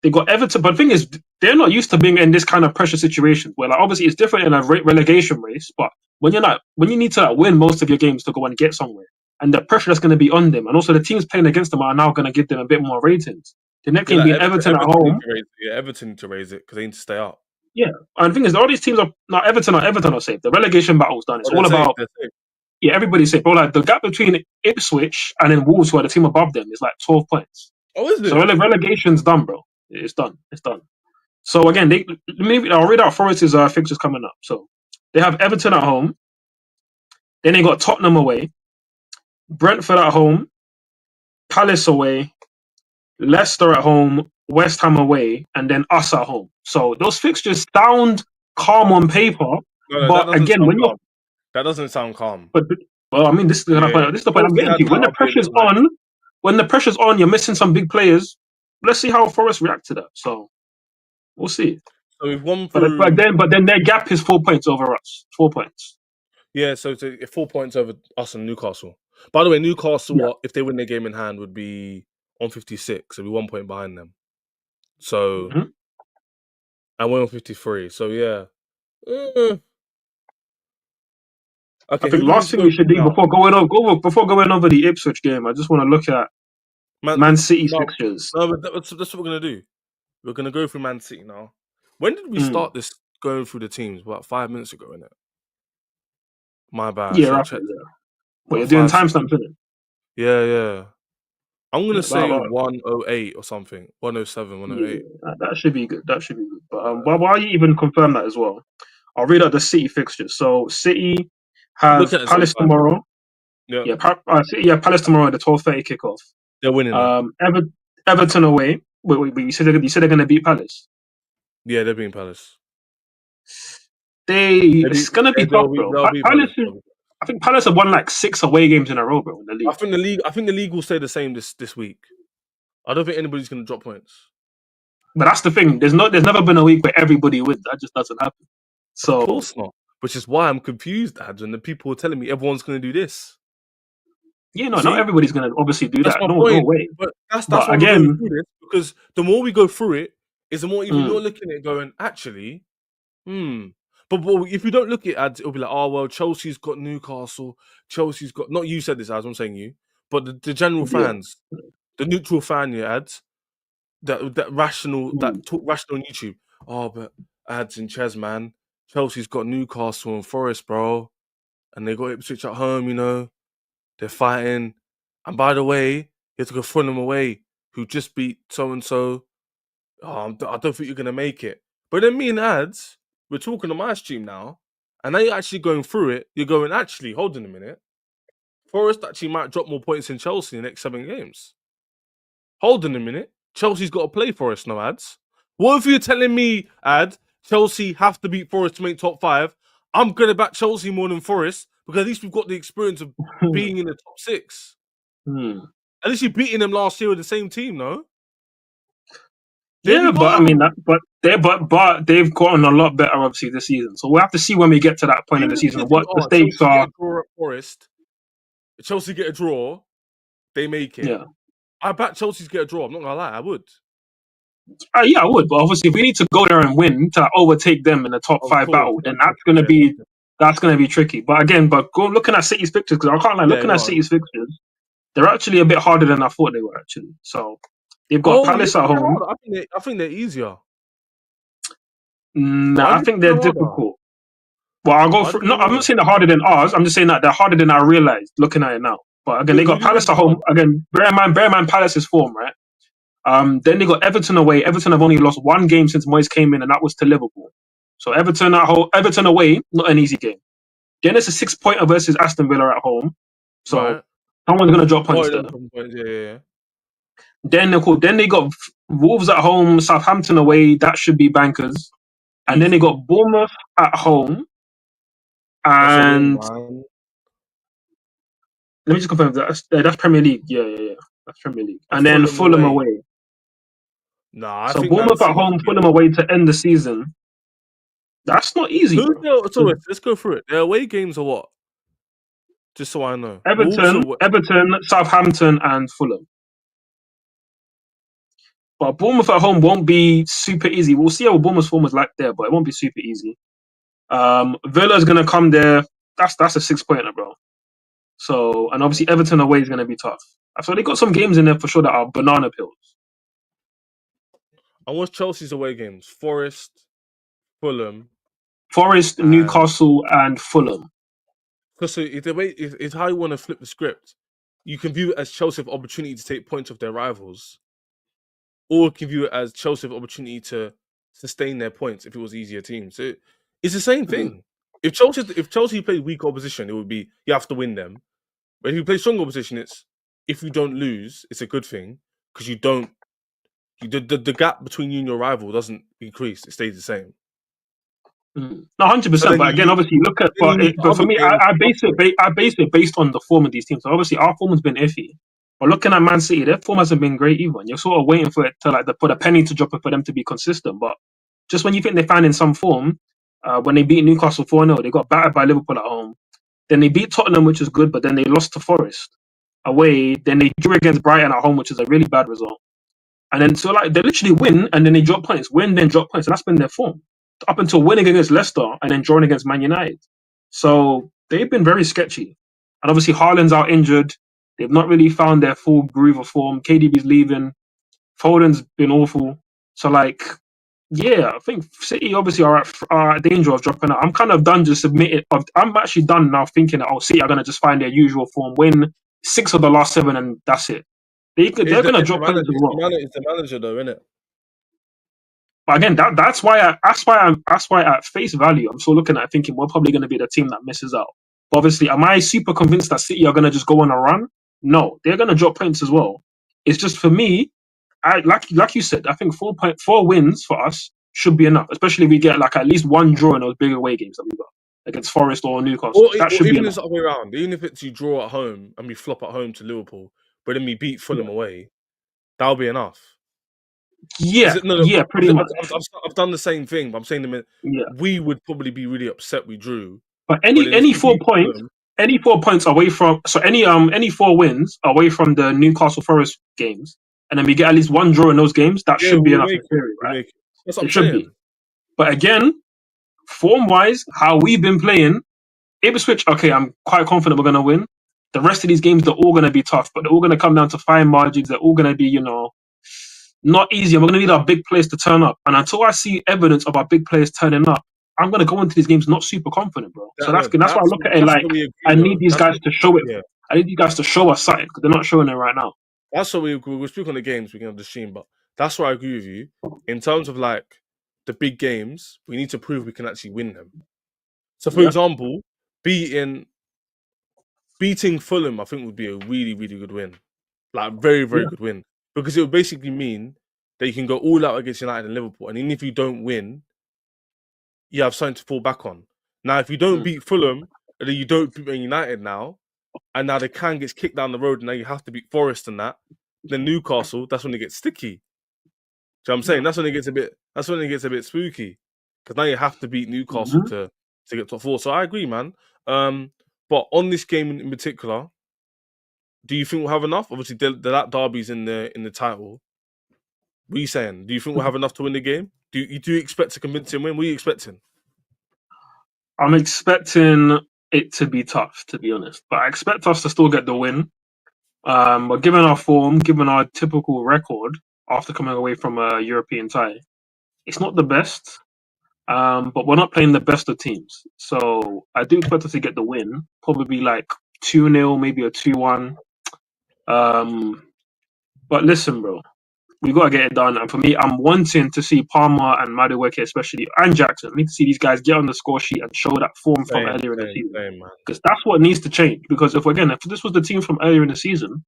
They got Everton, but the thing is, they're not used to being in this kind of pressure situation where, like, obviously it's different in a relegation race. But when you need to win most of your games to go and get somewhere, and the pressure that's going to be on them, and also the teams playing against them are now going to give them a bit more ratings. The next Yeah, game like being Everton at Everton need home, to raise it. Yeah, Everton need to raise it because they need to stay up. yeah. And the thing is, all these teams are now Everton are safe. The relegation battle's done. It's Oh, they're all safe. about They're safe. everybody's safe. But like the gap between Ipswich and then Wolves, who are the team above them, is like 12 points. Oh, is So it? relegation's done, bro. It's done. It's done. So again, I'll read out Forest's fixtures coming up. So they have Everton at home, then they got Tottenham away, Brentford at home, Palace away, Leicester at home, West Ham away, and then us at home. So those fixtures sound calm on paper, No, that but doesn't again, sound when you're calm. That doesn't sound calm. but well, I mean, this is the Yeah, point. This is the point I'm Chelsea getting had to. like I'll be a bit like. When the pressure's on, you're missing some big players. Let's see how Forest react to that. So we'll see. So we've gone But through. then their gap is 4 points over us. 4 points. Yeah, so it's 4 points over us and Newcastle. By the way, Newcastle, Yeah. if they win their game in hand, would be on 56. So we're 1 point behind them. So Mm-hmm. and we're on 53. So yeah. Okay, I think who do we need last to thing go we should through do now? before going over the Ipswich game, I just want to look at Man City's No, fixtures. no, but that's what we're gonna do. We're gonna go through Man City now. When did we start this going through the teams? About 5 minutes ago, innit? My bad. I Yeah, should have roughly. checked. Yeah. Well, About you're doing 5, 6 timestamps, minutes. isn't it? Yeah. I'm gonna Yeah, say about 108 or something. 107, yeah. 108. That should be good. That should be good. But while you even confirm that as well, I'll read out the City fixtures. So City Look have at the same Palace time. tomorrow. Yeah, Yeah, City have Palace tomorrow at the 12:30 kickoff. they're winning that. Everton away. Wait. You said they're going to beat Palace. Yeah, they're being Palace. It's going to be tough, bro. They'll be Palace Palace. is, I think Palace have won like 6 away games in a row, bro, in the league. I think the league will stay the same this week. I don't think anybody's gonna drop points. But that's the thing. There's never been a week where everybody wins. That just doesn't happen. Of So course not. Which is why I'm confused, Ads, and the people are telling me everyone's gonna do this. yeah, You no, not see? everybody's gonna obviously do That's that. my No point. way. But that's But why we're going again, through this, because the more we go through it, is the more even mm, you're looking at it going, actually, But if you don't look at ads, it'll be like, oh well, Chelsea's got Newcastle, Chelsea's got not you said this as I'm saying you, but the general yeah, fans, the neutral fan, yeah, ads that mm, talk rational on YouTube. Oh, but ads and Ches, man, Chelsea's got Newcastle and Forest, bro, and they got Ipswich at home. They're fighting. And by the way, you have to go Fulham away, who just beat so and so. Oh, I don't think you're gonna make it. But then me and ads, we're talking on my stream now, and now you're actually going through it. You're going, actually, hold on a minute. Forest actually might drop more points than Chelsea in the next 7 games. Hold on a minute. Chelsea's got to play Forest now, Ads. What if you're telling me, Ad, Chelsea have to beat Forest to make top 5? I'm going to back Chelsea more than Forest because at least we've got the experience of being in the top 6. At least you're beating them last year with the same team, no? Yeah, but I mean, but they've gotten a lot better obviously this season. So we'll have to see when we get to that point in Even the if season you think, what the stakes Chelsea are. get a draw at Forest, Chelsea get a draw, they make it. Yeah, I bet Chelsea's get a draw. I'm not gonna lie, I would. yeah, I would. But obviously, if we need to go there and win to overtake them in the top Of 5 course, battle, then that's gonna be tricky. But again, looking at City's fixtures, because I can't lie, yeah, looking go at on. City's fixtures, they're actually a bit harder than I thought they were actually. So they've got Oh, you Palace at think they're home. harder? I think they're easier. Nah, Why I do you think think they're they're harder? difficult. Well, I'll go Why do for. you No, think they're I'm not harder? saying they're harder than ours. I'm just saying that they're harder than I realized looking at it now. But again, they Who got do you Palace think's at home. harder? Again, bear in mind Palace's form, right? Then they got Everton away. Everton have only lost 1 game since Moyes came in, and that was to Liverpool. So Everton away, not an easy game. Then it's a 6-pointer versus Aston Villa at home. So Right? someone's gonna drop Oh, points there. yeah. Then they got Wolves at home, Southampton away. That should be bankers. And then they Easy. got Bournemouth at home. That's a win, And man. let me just confirm that's Premier League. Yeah. That's Premier League. And And then Fulham Fulham away. away. Nah, I So think Man Bournemouth at City home, could get Fulham that. away to end the season. That's not easy, bro. So let's go through it. Their away games are what? Just so I know. Wolves are what? Everton, Southampton, and Fulham. But Bournemouth at home won't be super easy. We'll see how Bournemouth's form is like there, but it won't be super easy. Villa's gonna come there. That's a 6-pointer, bro. So and obviously Everton away is gonna be tough. So they got some games in there for sure that are banana pills. And what's Chelsea's away games? Forest, Fulham, Forest, and Newcastle, and Fulham. because so the way it's how you want to flip the script. You can view it as Chelsea have opportunity to take points off their rivals, or you can view it as Chelsea have opportunity to sustain their points if it was easier team. So it's the same Mm. thing. If Chelsea play weak opposition, it would be you have to win them. But if you play strong opposition, it's if you don't lose, it's a good thing because you don't. The gap between you and your rival doesn't increase; it stays the same. No, 100%. So then But again, obviously, look at then you lose the but for other me, games. I base it based on the form of these teams. So obviously, our form has been iffy. But looking at Man City, their form hasn't been great either. And you're sort of waiting for it to for the penny to drop and for them to be consistent. But just when you think they find in some form, when they beat Newcastle 4-0, they got battered by Liverpool at home. Then they beat Tottenham, which is good, but then they lost to Forest away. Then they drew against Brighton at home, which is a really bad result. And then so they literally win and then they drop points, win then drop points, and that's been their form up until winning against Leicester and then drawing against Man United. So they've been very sketchy. And obviously Haaland's out injured. They've not really found their full groove of form. KDB's leaving. Foden's been awful. So yeah, I think City obviously are at danger of dropping out. I'm kind of done just submitting. I'm actually done now thinking that City are going to just find their usual form, win 6 of the last 7, and that's it. They're going to drop points as well. It's the manager, though, isn't it? But again, that's why at face value, I'm still looking at thinking we're probably going to be the team that misses out. But obviously, am I super convinced that City are going to just go on a run? No, they're going to drop points as well. It's just for me, like you said, I think 4 wins for us should be enough, especially if we get at least 1 draw in those big away games that we got against Forest or Newcastle. That should be Even if enough. it's the other way around, even if it's you draw at home and we flop at home to Liverpool, but then we beat Fulham away, that'll be enough. Yeah, No, pretty much. I've done the same thing, but I'm saying Yeah, we would probably be really upset we drew. but But then if any we 4 beat points, Fulham, any 4 points away from any 4 wins away from the Newcastle Forest games, and then we get at least 1 draw in those games, that yeah, should be we'll enough make in it. theory, We'll right? make it. That's what It I'm should be. saying. But again, form wise, how we've been playing, Ipswich, okay, I'm quite confident we're gonna win. The rest of these games, they're all gonna be tough, but they're all gonna come down to fine margins. They're all gonna be, not easy. And we're gonna need our big players to turn up. And until I see evidence of our big players turning up, I'm gonna go into these games not super confident, bro. So that's why I look at it That's like what we I agree, need though. these guys to show it. Yeah. I need you guys to show us something because they're not showing it right now. That's what we'll speak on the games, we can have the stream, but that's where I agree with you. In terms of the big games, we need to prove we can actually win them. So for example, beating beating Fulham, I think, would be a really, really good win. Like very, very Yeah. good win. Because it would basically mean that you can go all out against United and Liverpool. And even if you don't win, you have something to fall back on. Now, if you don't Mm. beat Fulham, and then you don't beat Man United now, and now the can gets kicked down the road, and now you have to beat Forest and that, then Newcastle, that's when it gets sticky. Do you know what I'm saying? Yeah. That's when it gets a bit spooky. Because now you have to beat Newcastle Mm-hmm. to get top four. So I agree, man. But on this game in particular, do you think we'll have enough? Obviously, that derby's in the title. What are you saying? Do you think we'll have enough to win the game? Do you expect a convincing win? What are you expecting? I'm expecting it to be tough, to be honest, but I expect us to still get the win. But given our form, given our typical record after coming away from a European tie, it's not the best. But we're not playing the best of teams, so I do expect us to get the win. Probably like 2-0, maybe a 2-1. Um, but listen, bro, we got to get it done. And for me, I'm wanting to see Palmer and Madueke especially, and Jackson. I need to see these guys get on the score sheet and show that form from Same, earlier in the same, season. same, man. Because that's what needs to change. Because if this was the team from earlier in the season,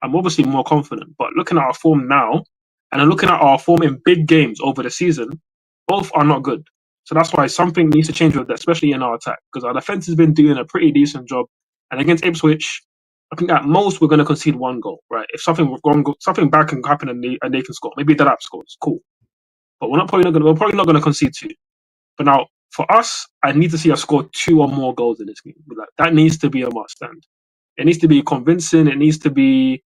I'm obviously more confident. But looking at our form now, and then looking at our form in big games over the season, both are not good. So that's why something needs to change with that, especially in our attack. Because our defense has been doing a pretty decent job. And against Ipswich, I think at most we're going to concede one goal, right? If something bad can happen and they can score, maybe Delap scores, cool. But we're probably not going to concede two. But now for us, I need to see us score 2 or more goals in this game. Like, that needs to be a must. And it needs to be convincing. It needs to be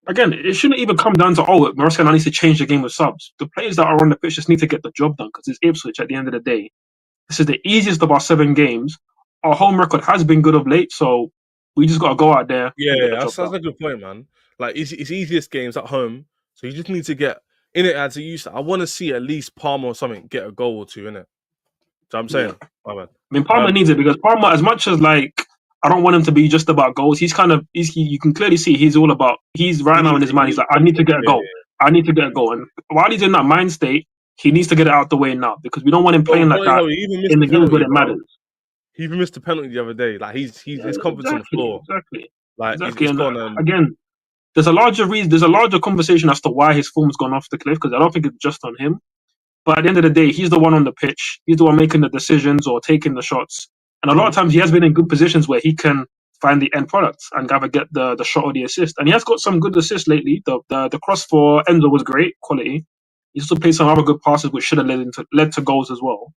again. It shouldn't even come down to Maresca now needs to change the game with subs. The players that are on the pitch just need to get the job done because it's Ipswich at the end of the day. This is the easiest of our 7 games. Our home record has been good of late, so we just got to go out there Yeah, and get yeah, the job that's done. a good point, man. Like it's easiest games at home, so you just need to get in it as a used. I want to see at least Palmer or something get a goal or two in it. So I'm Yeah. saying, my man. I mean, Palmer needs it because Palmer, as much as like I don't want him to be just about goals, you can clearly see he's right He now in needs his he mind. He's needs like, I need to confidence. get a Yeah, goal. yeah. I need to get a goal. And while he's in that mind state, he needs to get it out the way now because we don't want him Bro, playing like that he even missed in the the games where penalty, it bro. matters. He even missed the penalty the other day. Like he's Yeah, his confidence on the exactly, floor. exactly, Like exactly. it's And gone. again, there's a larger conversation as to why his form's gone off the cliff because I don't think it's just on him. But at the end of the day, he's the one on the pitch. He's the one making the decisions or taking the shots. And a lot of times he has been in good positions where he can find the end product and either get the shot or the assist. And he has got some good assists lately. The cross for Enzo was great quality. He's also played some other good passes which should have led to goals as well.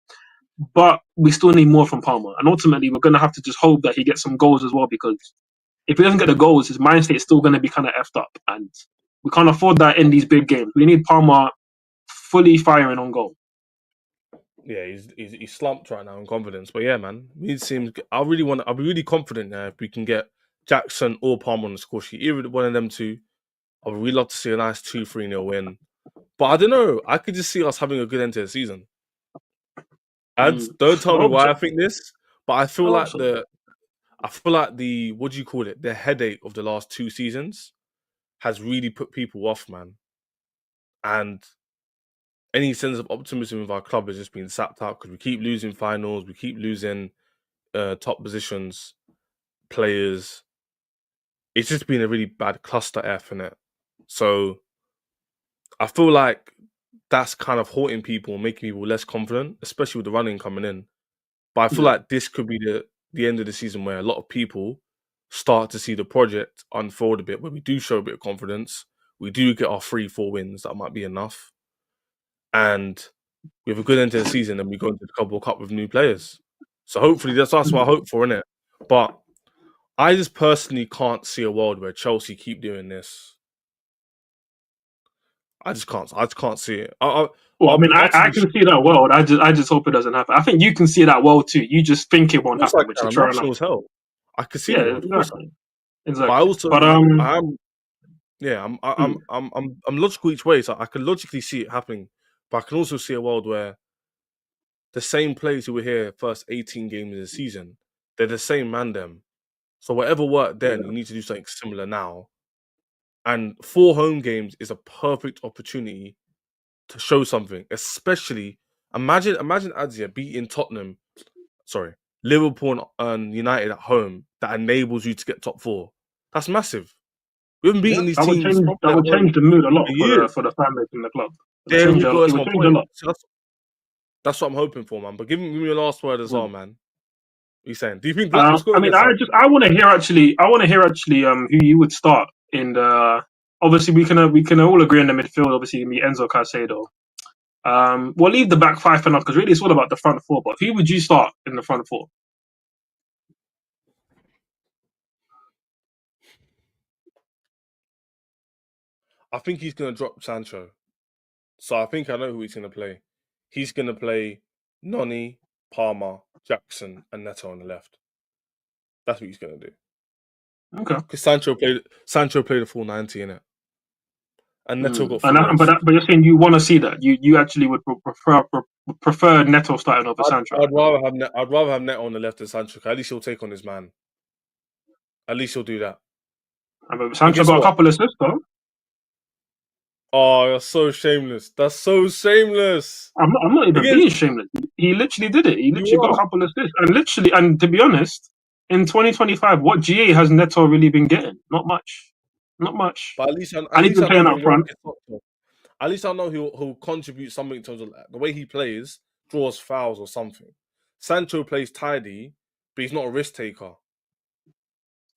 But we still need more from Palmer. And ultimately we're gonna have to just hope that he gets some goals as well because if he doesn't get the goals, his mind state is still gonna be kind of effed up. And we can't afford that in these big games. We need Palmer fully firing on goal. Yeah, he's slumped right now in confidence. But yeah, man, it seems I'll be really confident now if we can get Jackson or Palmer on the score sheet. Either one of them two, I would really love to see a nice 2-3-0 win. But I don't know. I could just see us having a good end to the season. Mm. Don't I tell me hope why so. I think this, but I hope so. I feel like the what do you call it? The headache of the last 2 seasons has really put people off, man. And any sense of optimism with our club has just been sapped out because we keep losing finals, we keep losing top positions, players. It's just been a really bad cluster F in it. So I feel like that's kind of haunting people, making people less confident, especially with the running coming in. But I feel Yeah. like this could be the end of the season where a lot of people start to see the project unfold a bit, where we do show a bit of confidence, we do get our 3-4 wins, that might be enough, and we have a good end to the season, and we go into the Club World Cup with new players. So hopefully that's what I hope for, innit? But I just personally can't see a world where Chelsea keep doing this. I just can't. I just can't see it. Well, I mean, I'll I be can see that world. I just hope it doesn't happen. I think you can see that world too. You just think it Of won't course I happen, which can. is I'm fair enough. rational as hell. I can see the Yeah, world. Of course I exactly, can. But I exactly. also But yeah, hmm, I'm logical each way, so I can logically see it happening. But I can also see a world where the same players who were here first 18 games of the season, they're the same man them. So whatever worked then, yeah, you need to do something similar now. And 4 home games is a perfect opportunity to show something. Especially imagine Adzia beating Tottenham. Sorry. Liverpool and United at home that enables you to get top 4. That's massive. We haven't beaten these That would teams change. properly That at would home change the mood a lot for years. for the fan base in the club. It would There change we a go. lot. It That's would my change a point. lot. So that's what I'm hoping for, man. But give me your last word as well, man. What are you saying? Do you think Delap will score I mean, against us? I want to hear actually. I want to hear actually who you would start in the. Obviously, we can all agree in the midfield. Obviously, me Enzo Caicedo. We'll leave the back five for now because really it's all about the front four. But who would you start in the front four? I think he's going to drop Sancho. So I think I know who he's going to play. He's going to play Noni, Palmer, Jackson, and Neto on the left. That's what he's going to do. Okay. Because Sancho played a full 90 in it, and Neto got full But 96. but you're saying you want to see that you actually would prefer Neto starting over Sancho. I'd rather have Neto on the left than Sancho. At least he'll take on his man. At least he'll do that. Sancho got a couple assists though. Oh, that's so shameless. That's so shameless. I'm not even being shameless. He literally did it. He literally got a couple assists. And to be honest, in 2025, what GA has Neto really been getting? Not much. Not much. But at least and he's been playing up front. At least I know he'll contribute something in terms of the way he plays, draws fouls or something. Sancho plays tidy, but he's not a risk taker.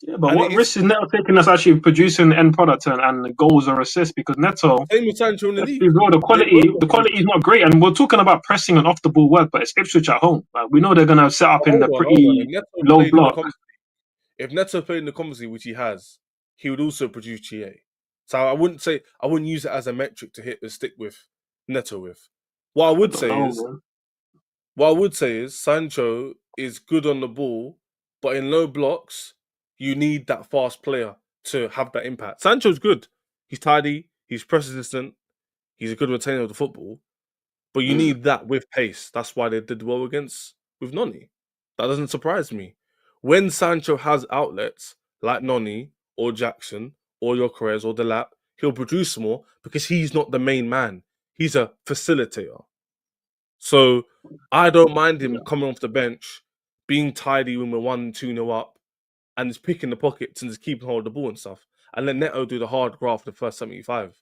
Yeah, but what risk is Neto taking that's actually producing the end product and goals or assists? Because Neto, same with Sancho in the league. The quality is not great, and we're talking about pressing and off the ball work, but it's Ipswich at home. Like, we know they're gonna set up in the pretty low block. If Neto played in the Conference League, which he has, he would also produce GA. So I wouldn't use it as a metric to hit the stick with Neto with. What I would say is Sancho is good on the ball, but in low blocks, you need that fast player to have that impact. Sancho's good. He's tidy. He's press resistant. He's a good retainer of the football. But you need that with pace. That's why they did well with Noni. That doesn't surprise me. When Sancho has outlets like Noni or Jackson or Gyökeres or Delap, he'll produce more because he's not the main man. He's a facilitator. So I don't mind him coming off the bench, being tidy when we're 1-2-0 up, and just picking the pockets and just keeping hold of the ball and stuff. And let Neto do the hard graft the first 75.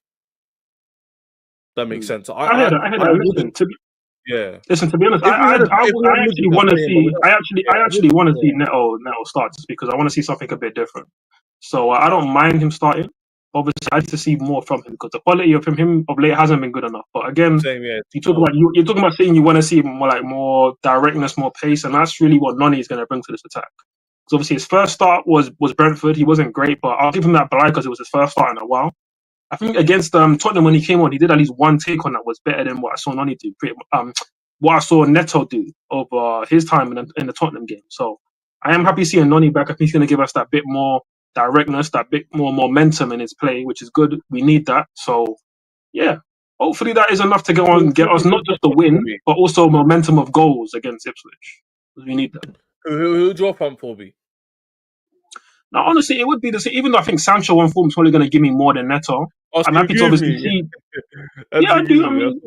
That makes sense. I hear that. Listen, to be honest, I actually want to see. I actually want to see Neto start just because I want to see something a bit different. So I don't mind him starting. Obviously, I need to see more from him because the quality of him of late hasn't been good enough. But again, you're talking about saying you want to see more directness, more pace, and that's really what Noni is going to bring to this attack. Because obviously his first start was Brentford. He wasn't great, but I'll give him that blind because it was his first start in a while. I think against Tottenham when he came on, he did at least one take on that was better than what I saw Noni do. What I saw Neto do over his time in the Tottenham game. So I am happy seeing Noni back. I think he's going to give us that bit more directness, that bit more momentum in his play, which is good. We need that. So yeah, hopefully that is enough to get us not just a win, but also momentum of goals against Ipswich. We need that. Who'll drop on for me? Now, honestly, it would be the same. Even though I think Sancho on form is probably going to give me more than Neto. I'm happy to obviously see. Yeah, I do. I mean,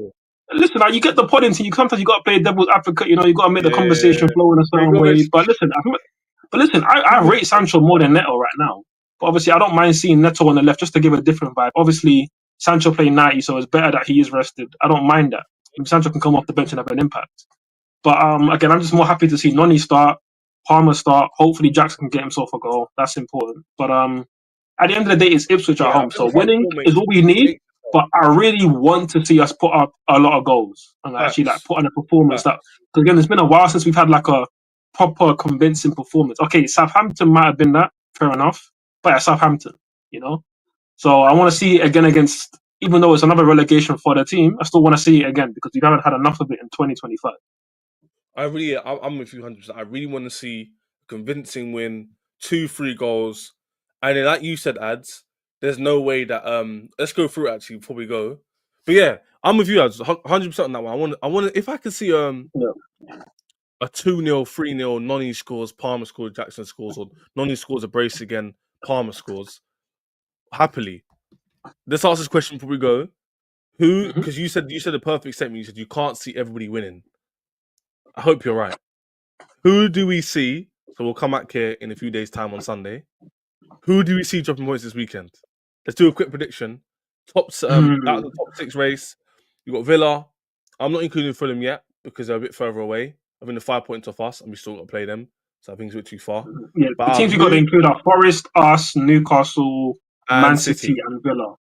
listen, like, you get the point into you. Sometimes you got to play devil's advocate. You know, you got to make the conversation flow in a certain way. But listen, I rate Sancho more than Neto right now. But obviously, I don't mind seeing Neto on the left just to give a different vibe. Obviously, Sancho played 90, so it's better that he is rested. I don't mind that. Sancho can come off the bench and have an impact. But again, I'm just more happy to see Noni start, Palmer start. Hopefully, Jackson can get himself a goal. That's important. But at the end of the day, it's Ipswich at home. So winning is what we need. But I really want to see us put up a lot of goals and actually put on a performance because again, it's been a while since we've had like a proper convincing performance. Okay, Southampton might have been that, fair enough. But at Southampton, you know. So I want to see it again against, even though it's another relegation for the team, I still want to see it again because we haven't had enough of it in 2025. I'm with you 100%. I really want to see a convincing win, 2-3 goals, and then like you said, Ads, there's no way that let's go through it actually before we go. But yeah, I'm with you, Ads, 100% on that one. I want if I could see a 2-0, 3-0, Noni scores, Palmer scores, Jackson scores, or Noni scores a brace again, Palmer scores. Happily. Let's ask this question before we go. Who? Because you said the perfect statement. You said you can't see everybody winning. I hope you're right. Who do we see? So we'll come back here in a few days' time on Sunday. Who do we see dropping points this weekend? Let's do a quick prediction. Out of the top 6 race, you got Villa. I'm not including Fulham yet because they're a bit further away. I think they're 5 points off us, and we still got to play them. So I think it's a bit too far. Yeah, But the teams we got to include are Forest, us, Newcastle, Man City, and Villa.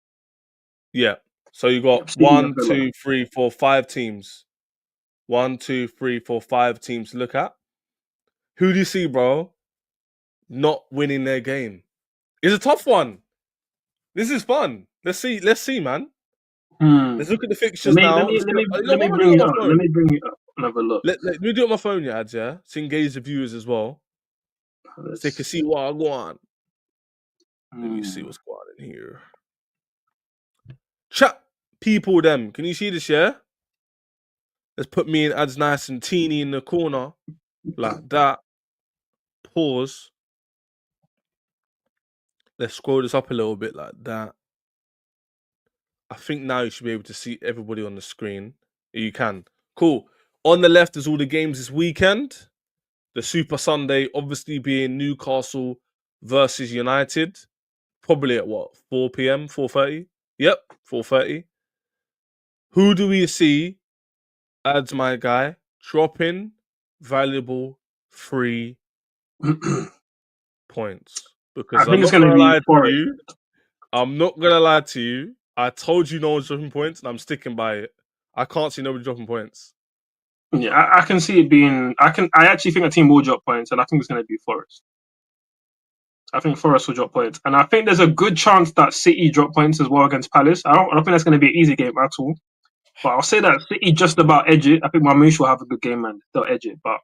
Yeah. So you got City and 1, Villa. 2, 3, 4, 5 teams. 1, 2, 3, 4, 5 teams to look at. Who do you see, bro, not winning their game? It's a tough one. This is fun. Let's see, man. Let's look at the fixtures now. Let me bring it up. Let me bring it up and have a look. Let me do it on my phone, yeah, ads, yeah, to engage the viewers as well. So they can see what I go on. Let me see what's going on in here. Chat people, them. Can you see this, yeah? Let's put me and ads nice and teeny in the corner. Like that. Pause. Let's scroll this up a little bit like that. I think now you should be able to see everybody on the screen. You can. Cool. On the left is all the games this weekend. The Super Sunday, obviously being Newcastle versus United. Probably at what? 4 p.m., 4:30? Yep, 4:30. Who do we see, adds my guy, dropping valuable 3 points? Because I think it's going to be Forest. I'm not going to lie to you. I told you no one's dropping points, and I'm sticking by it. I can't see nobody dropping points. Yeah, I can see it being. I actually think a team will drop points, and I think it's going to be Forest. I think Forest will drop points, and I think there's a good chance that City drop points as well against Palace. I don't think that's going to be an easy game at all. But I'll say that City just about edge it. I think Marmoush will have a good game and they'll edge it. But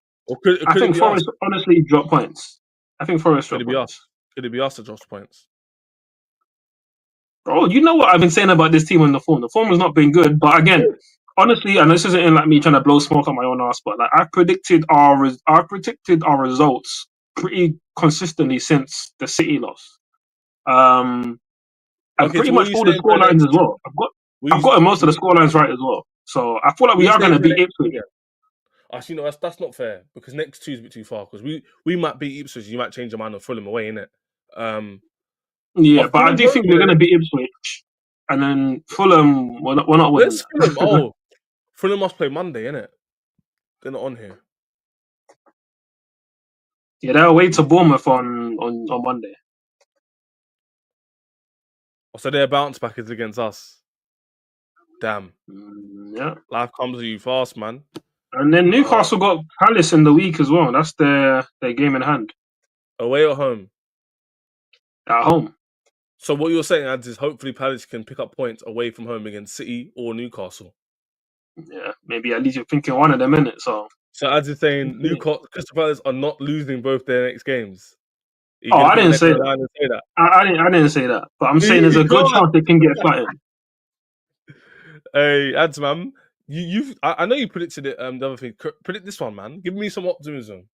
I think Forest honestly drop points. I think Forest drop points. Could it be us that drops points? Bro, you know what I've been saying about this team in the form. The form has not been good, but again, honestly, and this isn't in like me trying to blow smoke on my own ass, but like I predicted our results pretty consistently since the City loss. And pretty much all the scorelines as well. I've got most of the scorelines right as well. So I feel like we are going to beat Ipswich. Actually, no, that's not fair because next 2 is a bit too far because we might beat Ipswich. You might change your mind on Fulham away, innit? Yeah, but I do think we're going to beat Ipswich, and then Fulham. We're not winning. Fulham? Fulham must play Monday, innit? They're not on here. Yeah, they're away to Bournemouth on Monday. So their bounce back is against us. Damn. Yeah. Life comes to you fast, man. And then Newcastle got Palace in the week as well. That's their game in hand. Away or home? At home. So what you're saying, Ads, is hopefully Palace can pick up points away from home against City or Newcastle. Yeah, maybe at least you're thinking one of them, innit? So Ads is saying Crystal Palace are not losing both their next games. I didn't say that. I didn't say that. But I'm saying there's a good chance they can get flattened. Hey, Ads, man. I know you predicted it. The other thing, predict this one, man. Give me some optimism.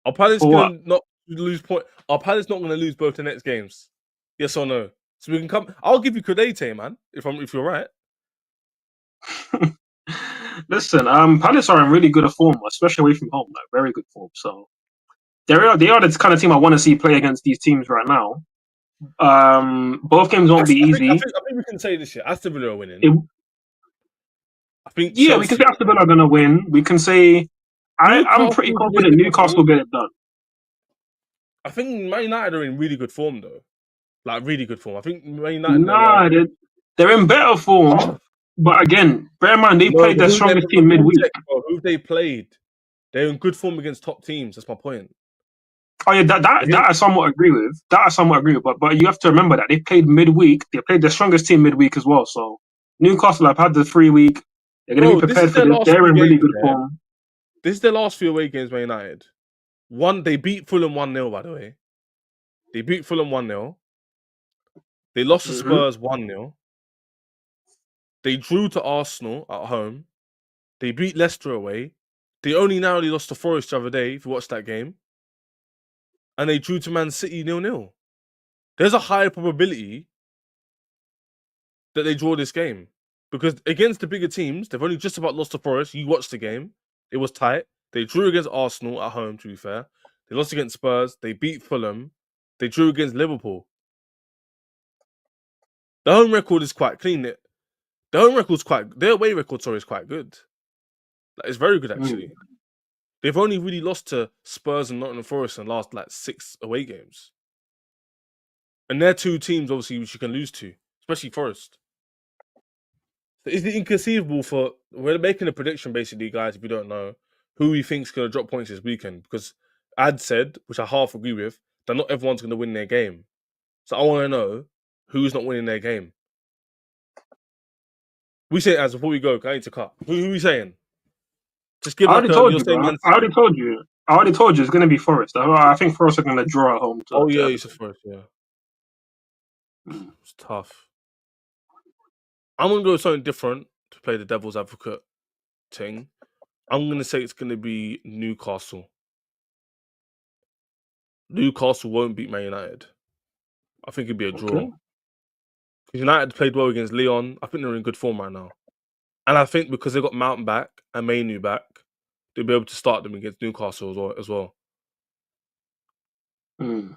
Are Palace going to not lose point? Are Palace not going to lose both the next games? Yes or no? So we can come. I'll give you Credete, man. If you're right. Listen, Palace are in really good form, especially away from home. Like very good form. So they are the kind of team I want to see play against these teams right now. Both games won't be easy. I think we can say this year. Aston Villa are winning. I think. Yeah, we can say Aston Villa are going to win. We can say I'm pretty confident Newcastle will get it done. I think Man United are in really good form, though. Like really good form. I think Man United. They're in better form. But again, bear in mind they played their strongest team midweek. Who they played? They're in good form against top teams. That's my point. Oh yeah, that I somewhat agree with. But you have to remember that they played midweek. They played their strongest team midweek as well. So Newcastle have had the 3 week. They're going to be prepared for this. They're in really good form. This is their last few away games, Man United. They beat Fulham 1-0, by the way. They beat Fulham 1-0. They lost to Spurs 1-0. They drew to Arsenal at home. They beat Leicester away. They only narrowly lost to Forest the other day, if you watched that game. And they drew to Man City 0-0. There's a higher probability that they draw this game. Because against the bigger teams, they've only just about lost to Forest. You watched the game. It was tight. They drew against Arsenal at home, to be fair. They lost against Spurs. They beat Fulham. They drew against Liverpool. The home record is quite clean. The home record's their away record, sorry, is quite good. Like, it's very good, actually. They've only really lost to Spurs and Nottingham Forest in the last 6 away games. And they're two teams, obviously, which you can lose to, especially Forest. So is it inconceivable we're making a prediction, basically, guys, if you don't know, who we think's going to drop points this weekend? Because Ad said, which I half agree with, that not everyone's going to win their game. So I want to know who's not winning their game. We say it as before we go, I need to cut. Who are we saying? Just give I already told you, saying bro. I already told you it's going to be Forest. I think Forest are going to draw at home. You said Forest, yeah. It's tough. I'm going to go with something different to play the devil's advocate thing. I'm going to say it's going to be Newcastle. Newcastle won't beat Man United. I think it'd be a draw. Okay. United played well against Lyon. I think they're in good form right now. And I think because they got Mountain back and Mainu back, they'll be able to start them against Newcastle as well. Mm.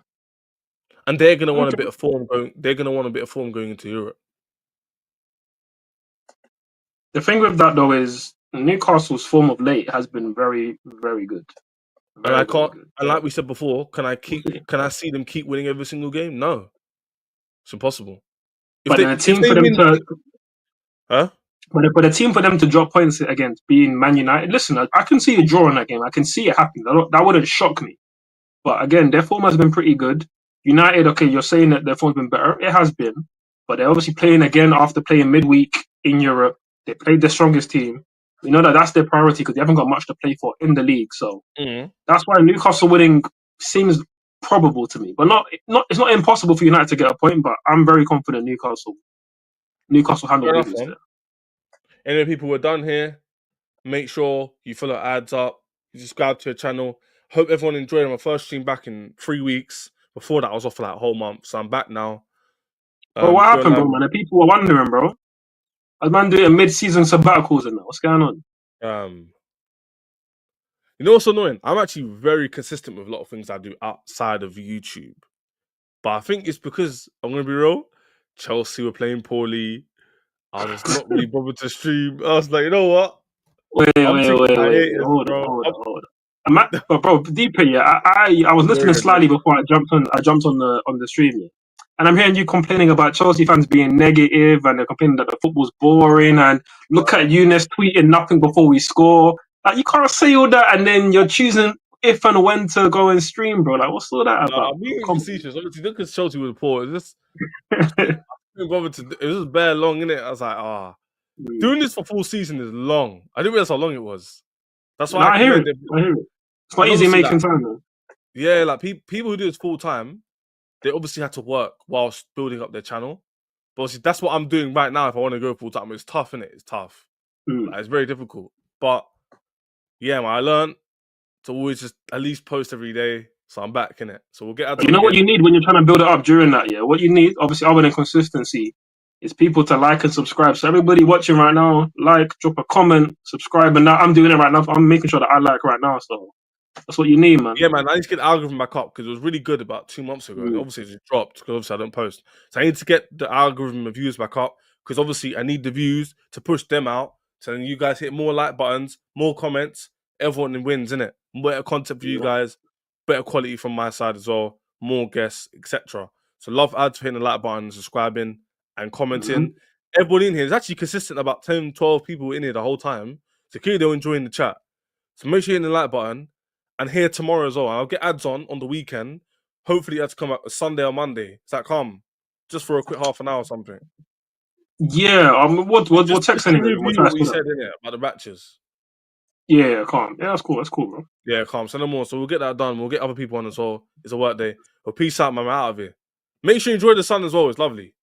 And they're going to want a bit of form going. They're going to want a bit of form going into Europe. The thing with that though is Newcastle's form of late has been very, very good. And I can't. And like we said before, can I see them keep winning every single game? No, it's impossible. But a team for them to, But a team for them to drop points against being Man United. Listen, I can see a draw in that game. I can see it happening. That wouldn't shock me. But again, their form has been pretty good. United, okay, you're saying that their form's been better. It has been, but they're obviously playing again after playing midweek in Europe. They played their strongest team. We know that's their priority because they haven't got much to play for in the league. So that's why Newcastle winning seems probable to me. But it's not impossible for United to get a point. But I'm very confident Newcastle handle business there. Anyway, people, we're done here. Make sure you follow ads up. You subscribe to the channel. Hope everyone enjoyed my first stream back in 3 weeks. Before that, I was off for a whole month, so I'm back now. But what happened, bro, man? The people were wondering, bro. I man doing mid-season sabbaticals and that. What's going on? You know what's annoying? I'm actually very consistent with a lot of things I do outside of YouTube. But I think it's because, I'm going to be real, Chelsea were playing poorly. I was not really bothered to stream. I was like, you know what? Wait. Hold on. But bro, deeper, yeah. I was listening slightly before I jumped on the stream, yeah. And I'm hearing you complaining about Chelsea fans being negative and they're complaining that the football's boring and look at Younes tweeting nothing before we score. Like, you can't say all that and then you're choosing if and when to go and stream, bro. Like, what's all that about? I'm being facetious. Obviously, look at Chelsea with poor. It's just it was bare long, innit? I was like, doing this for full season is long. I didn't realize how long it was. That's why I hear it. It's not easy making time, man. Yeah, like people who do this full time, they obviously had to work whilst building up their channel. But obviously, that's what I'm doing right now if I want to go full time. It's tough, innit? It's tough. Like, it's very difficult. But yeah, man, I learned to always just at least post every day. So I'm back, innit? So we'll get out. You know what you need when you're trying to build it up during that, yeah? What you need, obviously, other than consistency, is people to like and subscribe. So everybody watching right now, like, drop a comment, subscribe. And now I'm doing it right now. I'm making sure that I like right now. So that's what you need, man. Yeah, man. I need to get the algorithm back up because it was really good about 2 months ago. And obviously, it just dropped because obviously I don't post. So I need to get the algorithm of views back up because obviously I need the views to push them out. So then you guys hit more like buttons, more comments. Everyone wins, innit? Better content for you guys, better quality from my side as well, more guests, etc. So love ads for hitting the like button, subscribing, and commenting. Everybody in here is actually consistent, about 10, 12 people in here the whole time. So clearly they're enjoying the chat. So make sure you hit the like button. And here tomorrow as well. I'll get ads on the weekend. Hopefully ads come out Sunday or Monday. Is that calm? Just for a quick half an hour or something. Yeah, we'll text anyway. What you said in it about the matches. Yeah, calm. Yeah, that's cool, bro. Yeah, calm. Send them more. So we'll get that done. We'll get other people on as well. It's a work day. Well, peace out, man. I'm out of here. Make sure you enjoy the sun as well. It's lovely.